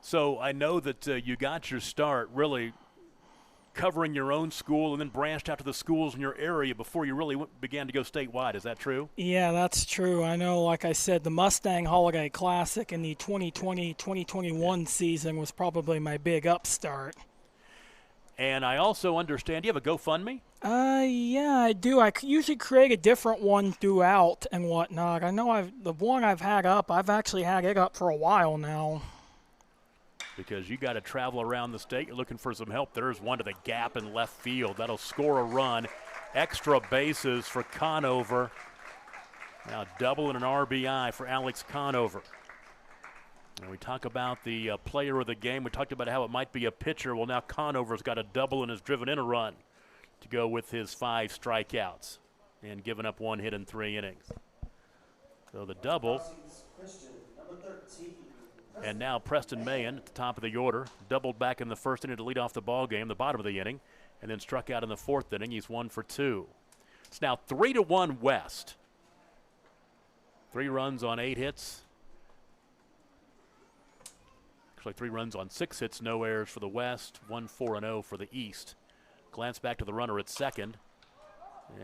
So I know that you got your start really covering your own school and then branched out to the schools in your area before you really began to go statewide. Is that true? Yeah, that's true. I know, like I said, the Mustang Holiday Classic in the 2020-2021 season was probably my big upstart. And I also understand, do you have a GoFundMe? Yeah, I do. I usually create a different one throughout and whatnot. I know the one I've had up, I've actually had it up for a while now. Because you got to travel around the state. You're looking for some help. There's one to the gap in left field. That'll score a run. Extra bases for Conover. Now double and an RBI for Alex Conover. And we talk about the player of the game. We talked about how it might be a pitcher. Well, now Conover's got a double and has driven in a run to go with his 5 strikeouts and given up 1 hit in 3 innings. So the double. And now Preston Mayen at the top of the order, doubled back in the 1st inning to lead off the ball game, the bottom of the inning, and then struck out in the 4th inning. He's 1 for 2. It's now 3-1 West. 3 runs on 8 hits. Actually 3 runs on 6 hits, no errors for the West, 1-4-0 for the East. Glance back to the runner at second,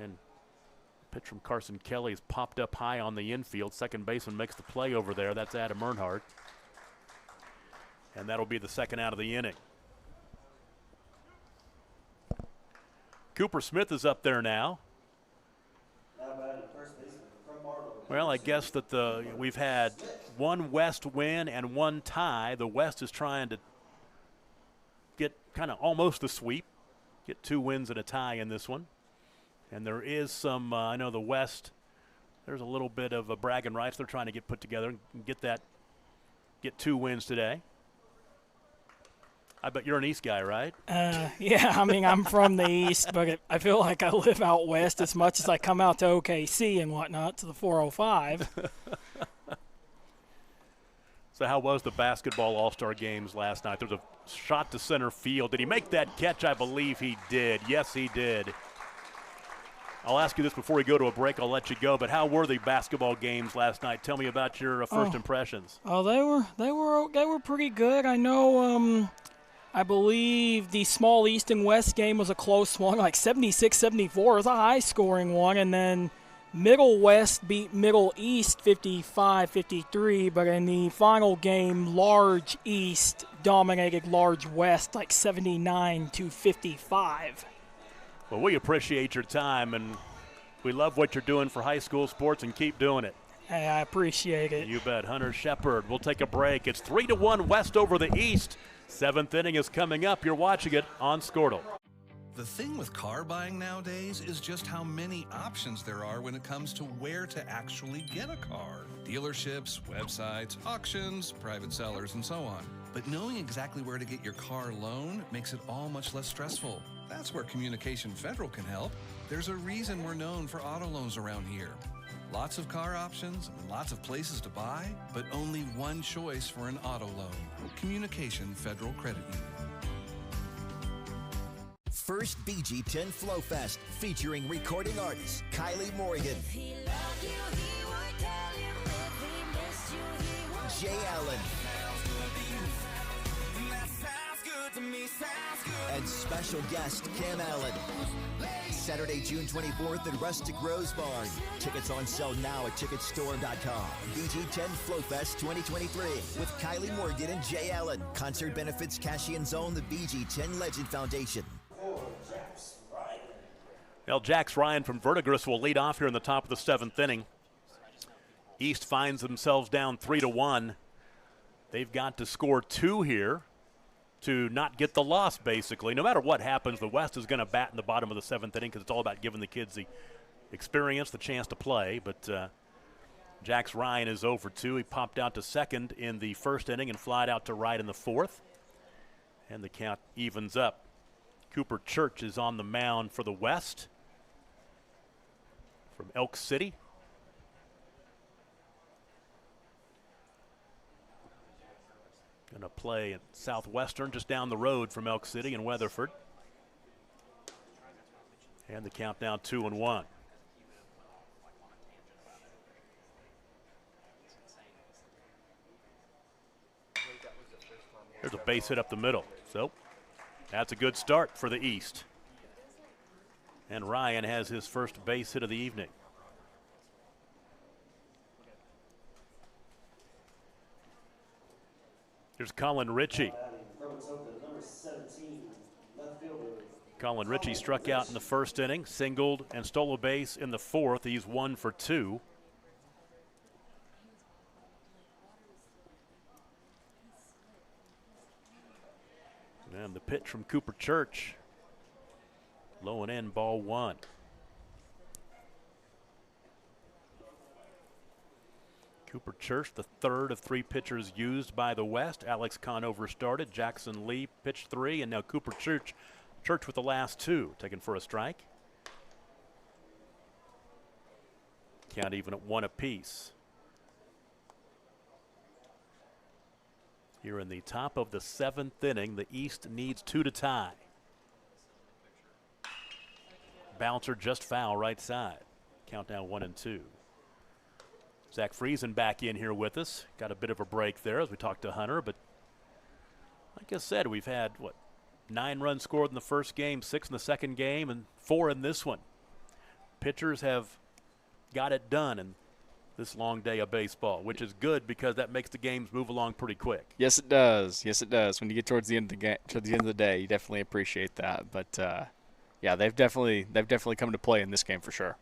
and pitch from Carson Kelly is popped up high on the infield. Second baseman makes the play over there. That's Adam Earnhardt. And that'll be the 2nd out of the inning. Cooper Smith is up there now. Well, I guess that we've had 1 West win and 1 tie. The West is trying to get kind of almost a sweep, get 2 wins and a tie in this one. And there is some, I know the West, there's a little bit of a bragging rights they're trying to get put together and get 2 wins today. I bet you're an East guy, right? Yeah, I mean, I'm from the East, but I feel like I live out West as much as I come out to OKC and whatnot to the 405. So how was the basketball all-star games last night? There was a shot to center field. Did he make that catch? I believe he did. Yes, he did. I'll ask you this before we go to a break. I'll let you go. But how were the basketball games last night? Tell me about your first impressions. Oh, they were pretty good. I know. I believe the small East and West game was a close one, like 76-74. It was a high-scoring one, and then Middle West beat Middle East 55-53. But in the final game, Large East dominated Large West like 79-55. Well, we appreciate your time, and we love what you're doing for high school sports, and keep doing it. Hey, I appreciate it. You bet. Hunter Shepard. We'll take a break. It's 3-1 West over the East. 7th inning is coming up. You're watching it on Squirtle. The thing with car buying nowadays is just how many options there are when it comes to where to actually get a car. Dealerships, websites, auctions, private sellers, and so on. But knowing exactly where to get your car loan makes it all much less stressful. That's where Communication Federal can help. There's a reason we're known for auto loans around here. Lots of car options, lots of places to buy, but only one choice for an auto loan. Communication Federal Credit Union. First BG10 Flow Fest featuring recording artist Kylie Morgan, Jay Allen, And special guest Cam Allen. Saturday, June 24th at Rustic Rose Barn. Tickets on sale now at ticketstore.com. BG10 FloFest 2023 with Kylie Morgan and Jay Allen. Concert benefits Cash-In Zone, the BG10 Legend Foundation. Well, Jax Ryan from Verdigris will lead off here in the top of the 7th inning. East finds themselves down 3-1. They've got to score 2 here to not get the loss, basically. No matter what happens, the West is going to bat in the bottom of the 7th inning because it's all about giving the kids the experience, the chance to play. But Jax Ryan is 0 for 2. He popped out to second in the 1st inning and flied out to right in the 4th. And the count evens up. Cooper Church is on the mound for the West from Elk City. Going to play at Southwestern just down the road from Elk City in Weatherford. And the count now 2-1. There's a base hit up the middle. So that's a good start for the East. And Ryan has his first base hit of the evening. Here's Colin Ritchie. Colin Ritchie struck out in the 1st inning, singled and stole a base in the 4th. He's 1 for 2. And the pitch from Cooper Church. Low and in, ball 1. Cooper Church, the 3rd of 3 pitchers used by the West. Alex Conover started. Jackson Lee pitched 3, and now Cooper Church with the last 2, taken for a strike. Count even at 1 apiece. Here in the top of the 7th inning, the East needs 2 to tie. Bouncer just foul right side. Count now 1-2. Zach Friesen back in here with us. Got a bit of a break there as we talked to Hunter, but like I said, we've had, 9 runs scored in the first game, 6 in the second game, and 4 in this one. Pitchers have got it done in this long day of baseball, which is good because that makes the games move along pretty quick. Yes, it does. Yes, it does. When you get towards the end of the game, to the end of the day, you definitely appreciate that. But yeah, they've definitely come to play in this game for sure.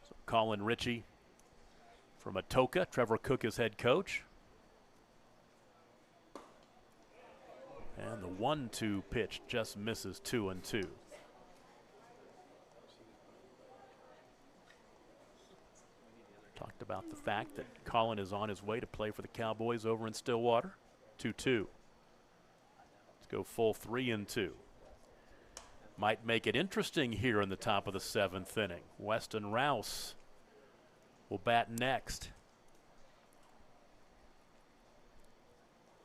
So Colin Ritchie from Atoka. Trevor Cook is head coach. And the 1-2 pitch just misses 2-2. Talked about the fact that Colin is on his way to play for the Cowboys over in Stillwater. 2-2. Let's go full 3-2. Might make it interesting here in the top of the 7th inning. Weston Rouse will bat next.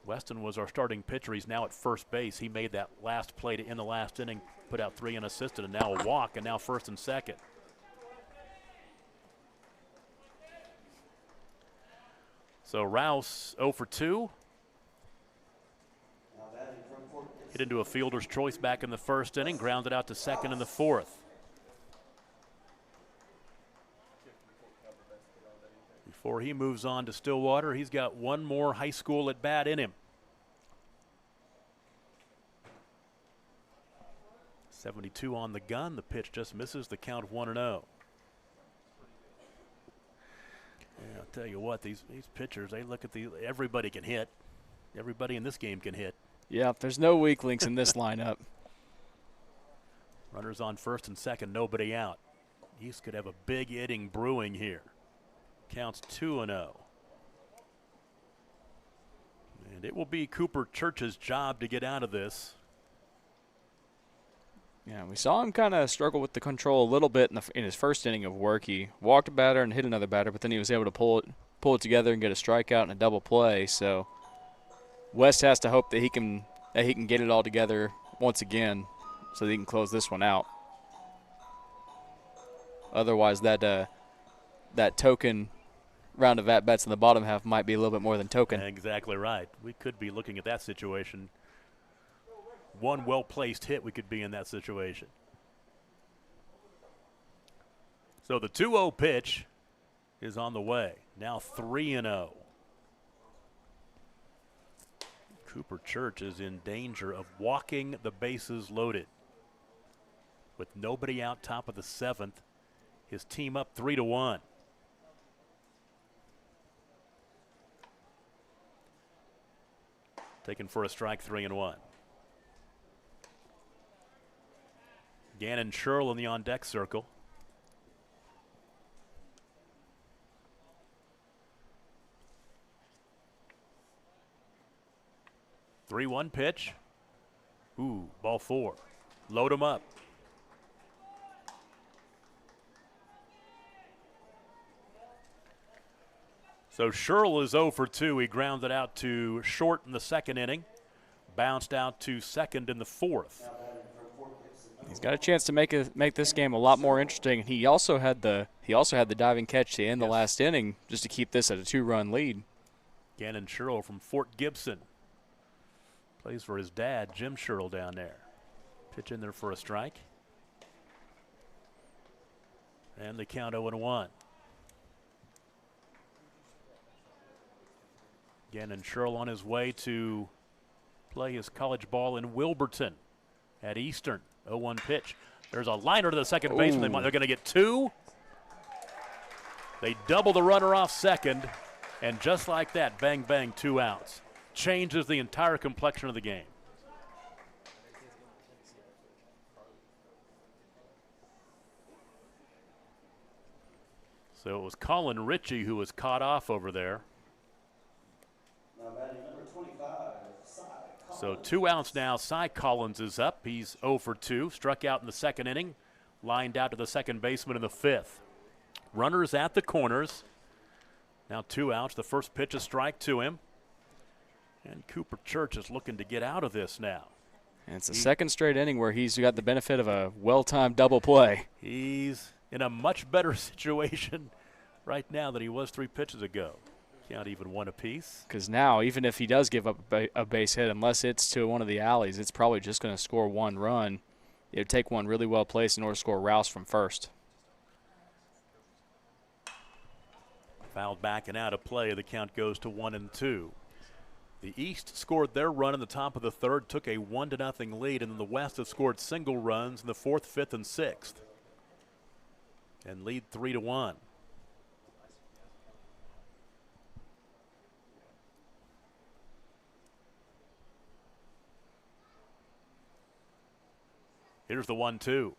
Weston was our starting pitcher. He's now at first base. He made that last play to end the last inning, put out 3 unassisted, and now a walk, and now 1st and 2nd. So Rouse 0 for 2. Hit into a fielder's choice back in the 1st inning, grounded out to 2nd in the 4th. Before he moves on to Stillwater, he's got one more high school at bat in him. 72 on the gun. The pitch just misses. The count 1-0. Yeah, I'll tell you what, these pitchers, they look at everybody can hit. Everybody in this game can hit. Yeah, there's no weak links in this lineup. Runners on 1st and 2nd, nobody out. East could have a big inning brewing here. Counts 2-0. And it will be Cooper Church's job to get out of this. Yeah, we saw him kind of struggle with the control a little bit in his 1st inning of work. He walked a batter and hit another batter, but then he was able to pull it together and get a strikeout and a double play. So West has to hope that he can get it all together once again so that he can close this one out. Otherwise, that token round of at-bats in the bottom half might be a little bit more than token. Exactly right. We could be looking at that situation one well-placed hit, we could be in that situation. So the 2-0 pitch is on the way. Now 3-0. Cooper Church is in danger of walking the bases loaded. With nobody out top of the 7th, his team up 3-1. Taken for a strike, 3-1. Gannon Sherrill in the on-deck circle. Three-one pitch. Ooh, ball 4. Load him up. So Sherrill is 0 for 2. He grounded out to short in the 2nd inning. Bounced out to second in the 4th. He's got a chance to make this game a lot more interesting. He also had the diving catch to end the last inning just to keep this at a 2-run lead. Gannon Sherrill from Fort Gibson. Plays for his dad, Jim Sherrill, down there. Pitch in there for a strike. And the count 0-1. Gannon Sherrill on his way to play his college ball in Wilburton at Eastern. 0-1 pitch. There's a liner to the second baseman. They're going to get 2. They double the runner off second, and just like that, bang, bang, 2 outs. Changes the entire complexion of the game. So it was Colin Ritchie who was caught off over there. So 2 outs now. Cy Collins is up. He's 0 for 2. Struck out in the 2nd inning. Lined out to the second baseman in the 5th. Runners at the corners. Now 2 outs. The first pitch a strike to him. And Cooper Church is looking to get out of this now. And it's the second straight inning where he's got the benefit of a well-timed double play. He's in a much better situation right now than he was 3 pitches ago. Count even 1 apiece. Because now, even if he does give up a base hit, unless it's to one of the alleys, it's probably just going to score 1 run. It would take one really well placed in order to score Rouse from first. Fouled back and out of play. The count goes to 1-2. The East scored their run in the top of the 3rd, took a 1-0 lead, and then the West has scored single runs in the 4th, 5th, and 6th, and lead 3-1. Here's the 1-2.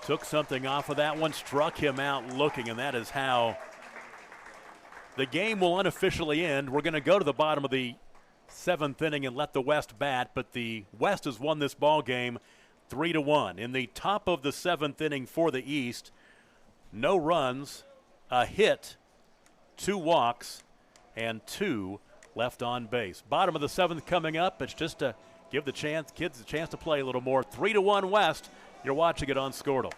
Took something off of that one, struck him out looking, and that is how the game will unofficially end. We're going to go to the bottom of the 7th inning and let the West bat, but the West has won this ball game 3-1. In the top of the 7th inning for the East, no runs, a hit, 2 walks, and 2 left on base. Bottom of the 7th coming up. It's just to give the kids a chance to play a little more. 3-1 West. You're watching it on Squirtle.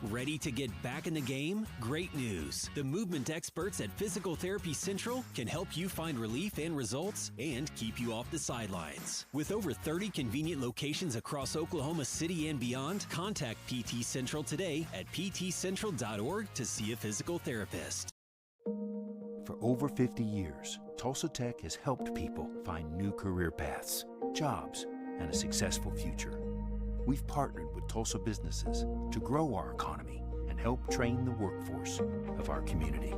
Ready to get back in the game? Great news. The movement experts at Physical Therapy Central can help you find relief and results and keep you off the sidelines. With over 30 convenient locations across Oklahoma City and beyond, contact PT Central today at ptcentral.org to see a physical therapist. For over 50 years, Tulsa Tech has helped people find new career paths, jobs, and a successful future. We've partnered with Tulsa businesses to grow our economy and help train the workforce of our community.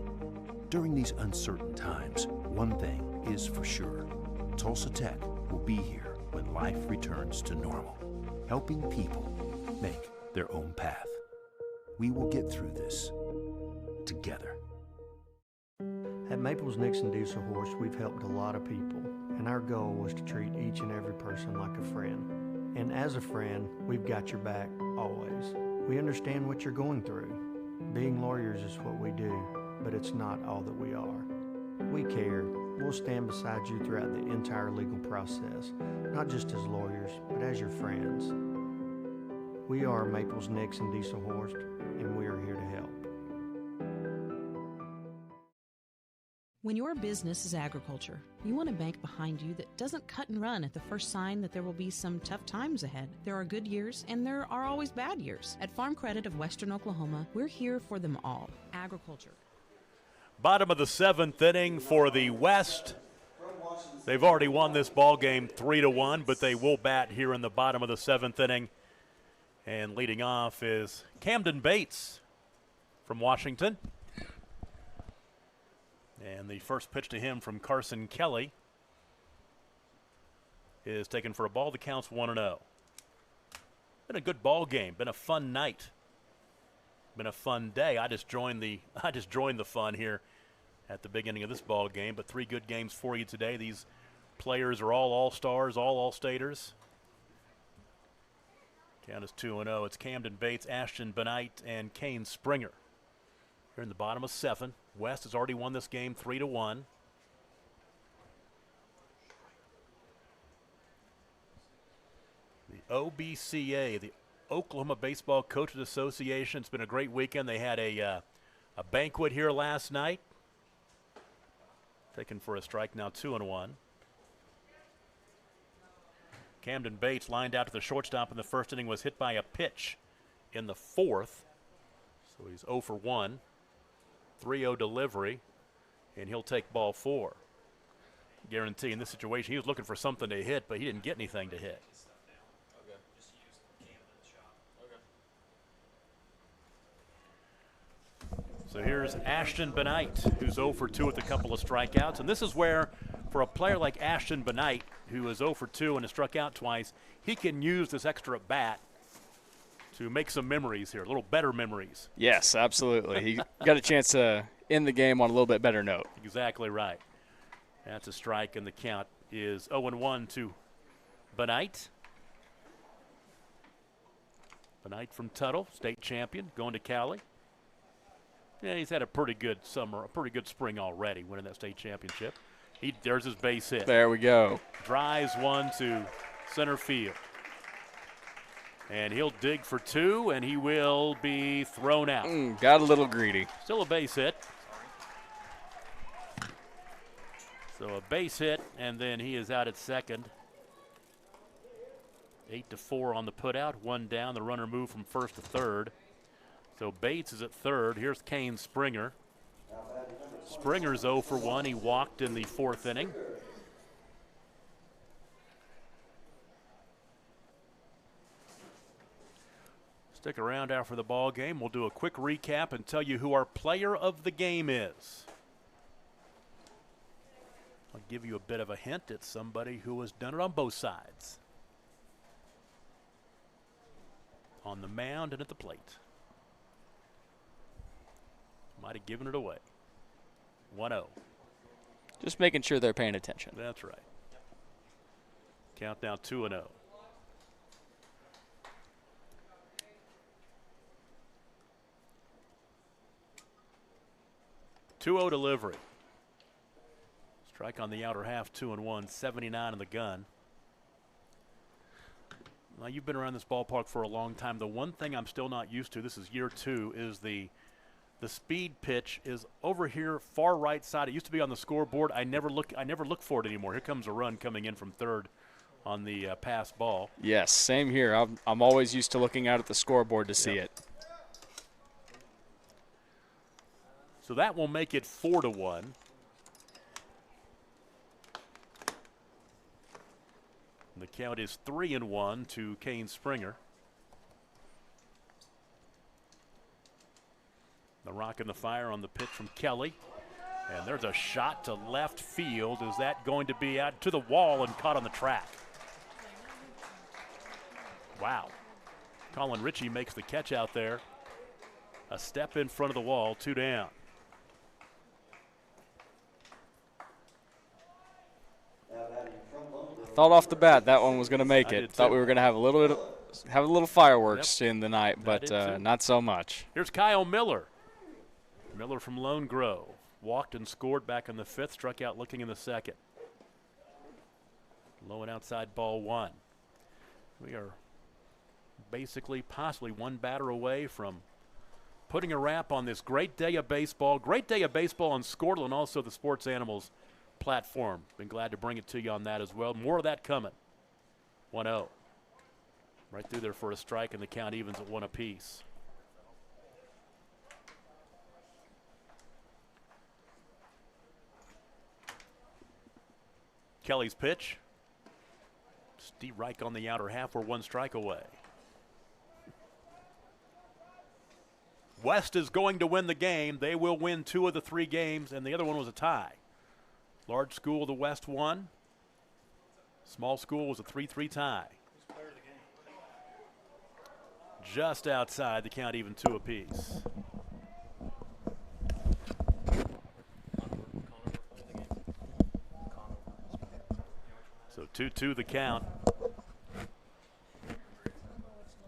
During these uncertain times, one thing is for sure. Tulsa Tech will be here when life returns to normal, helping people make their own path. We will get through this together. At Maples Nixon Diesel Horse, we've helped a lot of people, and our goal was to treat each and every person like a friend. And as a friend, we've got your back always. We understand what you're going through. Being lawyers is what we do, but it's not all that we are. We care. We'll stand beside you throughout the entire legal process, not just as lawyers, but as your friends. We are Maples Nixon Diesel Horse, and we are here to help. When your business is agriculture, you want a bank behind you that doesn't cut and run at the first sign that there will be some tough times ahead. There are good years and there are always bad years. At Farm Credit of Western Oklahoma, we're here for them all. Agriculture. Bottom of the 7th inning for the West. They've already won this ball game 3-1, but they will bat here in the bottom of the 7th inning. And leading off is Camden Bates from Washington. And the first pitch to him from Carson Kelly is taken for a ball. The count's 1-0. Been a good ball game. Been a fun night. Been a fun day. I just joined the fun here at the beginning of this ball game. But 3 good games for you today. These players are all All-Stars, all All-Staters. Count is 2-0. It's Camden Bates, Ashton Benight, and Kane Springer. Here in the bottom of 7. West has already won this game 3-1. The OBCA, the Oklahoma Baseball Coaches Association. It's been a great weekend. They had a banquet here last night. Taken for a strike, now 2-1. Camden Bates lined out to the shortstop in the first inning, was hit by a pitch in the 4th. So he's 0 for 1. 3-0 delivery, and he'll take ball 4. Guarantee in this situation, he was looking for something to hit, but he didn't get anything to hit. So here's Ashton Benight, who's 0 for 2 with a couple of strikeouts. And this is where, for a player like Ashton Benight, who is 0 for 2 and has struck out twice, he can use this extra at bat to make some memories here, a little better memories. Yes, absolutely. He got a chance to end the game on a little bit better note. Exactly right. That's a strike, and the count is 0-1 to Benight. Benight from Tuttle, state champion, going to Cali. Yeah, he's had a pretty good summer, a pretty good spring already, winning that state championship. There's his base hit. There we go. Drives one to center field. And he'll dig for 2, and he will be thrown out. Got a little greedy. Still a base hit. So a base hit, and then he is out at second. 8-4 on the putout. 1 down. The runner moved from first to third. So Bates is at third. Here's Kane Springer. Springer's 0 for 1. He walked in the 4th inning. Stick around after the ball game. We'll do a quick recap and tell you who our player of the game is. I'll give you a bit of a hint. It's somebody who has done it on both sides. On the mound and at the plate. Might have given it away. 1-0. Just making sure they're paying attention. That's right. Count now 2-0. .2-0 delivery. Strike on the outer half, 2-1, 79 in the gun. Now, you've been around this ballpark for a long time. The one thing I'm still not used to, this is year 2, is the speed pitch is over here, far right side. It used to be on the scoreboard. I never look for it anymore. Here comes a run coming in from third on the pass ball. Yes, same here. I'm always used to looking out at the scoreboard to see it. So that will make it 4-1. The count is 3-1 to Kane Springer. The rock and the fire on the pitch from Kelly. And there's a shot to left field. Is that going to be out to the wall and caught on the track? Wow. Colin Ritchie makes the catch out there. A step in front of the wall, 2 down. Thought off the bat that one was going to make it. Thought we were going to have a little fireworks in the night, but not so much. Here's Kyle Miller. Miller from Lone Grove. Walked and scored back in the 5th, struck out looking in the 2nd. Low and outside ball 1. We are basically possibly one batter away from putting a wrap on this great day of baseball. Great day of baseball on Squirtle and also the Sports Animals platform. Been glad to bring it to you on that as well. More of that coming. 1-0. Right through there for a strike, and the count evens at 1 apiece. Kelly's pitch. Steve Reich on the outer half. We're 1 strike away. West is going to win the game. They will win 2 of the 3 games, and the other one was a tie. Large school, the West won. Small school was a 3-3 tie. Just outside the count, even 2 apiece. So 2-2 the count.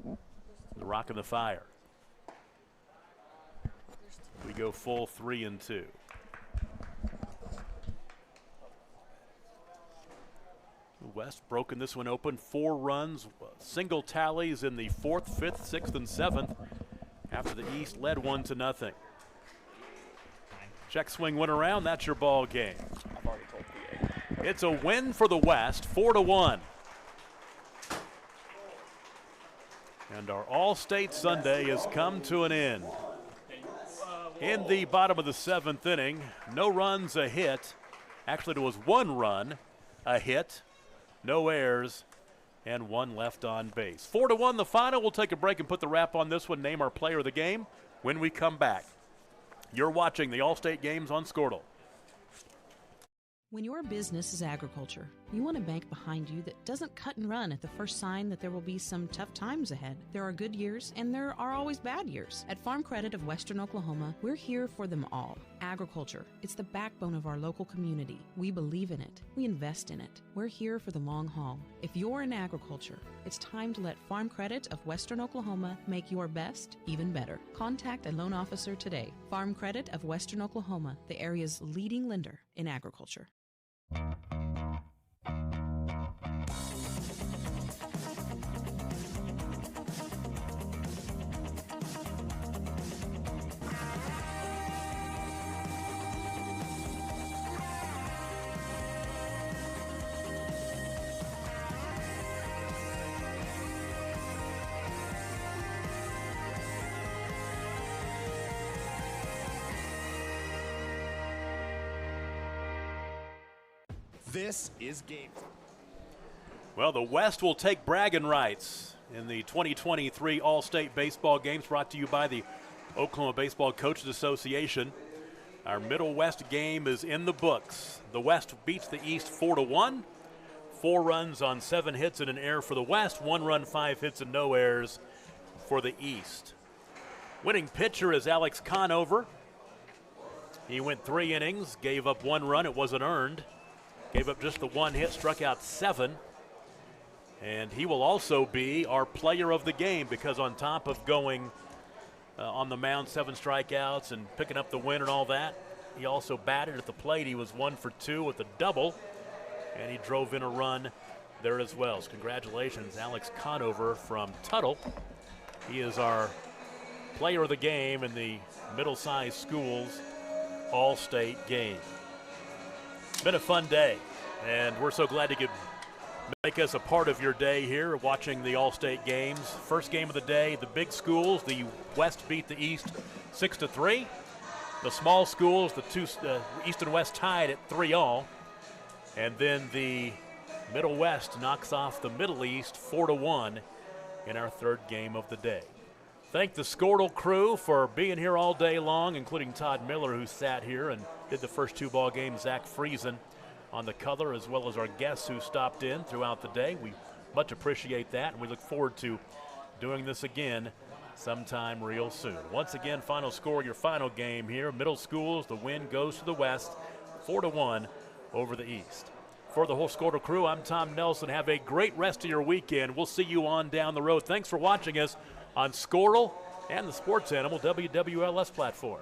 The Rock and the Fire. We go full 3-2. West broken this one open. 4 runs, single tallies in the 4th, 5th, 6th, and 7th after the East led 1-0. Check swing went around. That's your ball game. I've already told PA. It's a win for the West, 4-1. And our All-State Sunday has come to an end. In the bottom of the 7th inning, no runs, a hit. Actually, there was 1 run, a hit, no errors, and 1 left on base. 4-1 the final. We'll take a break and put the wrap on this one, name our player of the game when we come back. You're watching the All-State Games on Squirtle. When your business is agriculture, you want a bank behind you that doesn't cut and run at the first sign that there will be some tough times ahead. There are good years and there are always bad years. At Farm Credit of Western Oklahoma, we're here for them all. Agriculture, it's the backbone of our local community. We believe in it. We invest in it. We're here for the long haul. If you're in agriculture, it's time to let Farm Credit of Western Oklahoma make your best even better. Contact a loan officer today. Farm Credit of Western Oklahoma, the area's leading lender in agriculture. This is game time. Well, the West will take bragging rights in the 2023 All-State Baseball Games, brought to you by the Oklahoma Baseball Coaches Association. Our Middle West game is in the books. The West beats the East 4-1. 4 runs on 7 hits and an error for the West. 1 run, 5 hits, and no errors for the East. Winning pitcher is Alex Conover. He went 3 innings, gave up 1 run. It wasn't earned. Gave up just the 1 hit, struck out 7. And he will also be our player of the game because on top of going on the mound 7 strikeouts and picking up the win and all that, he also batted at the plate. He was 1 for 2 with a double, and he drove in a run there as well. So congratulations, Alex Conover from Tuttle. He is our player of the game in the middle-sized schools All-State game. It's been a fun day, and we're so glad to make us a part of your day here watching the All-State games. First game of the day, the big schools, the West beat the East 6-3. The small schools, the East and West tied at 3-all. And then the Middle West knocks off the Middle East 4-1 in our 3rd game of the day. Thank the Squirtle crew for being here all day long, including Todd Miller, who sat here and did the first 2 ball games, Zach Friesen on the color, as well as our guests who stopped in throughout the day. We much appreciate that, and we look forward to doing this again sometime real soon. Once again, final score, your final game here. Middle schools, the win goes to the West, 4-1 over the East. For the whole Squirtle crew, I'm Tom Nelson. Have a great rest of your weekend. We'll see you on down the road. Thanks for watching us on Squirtle and the Sports Animal WWLS platform.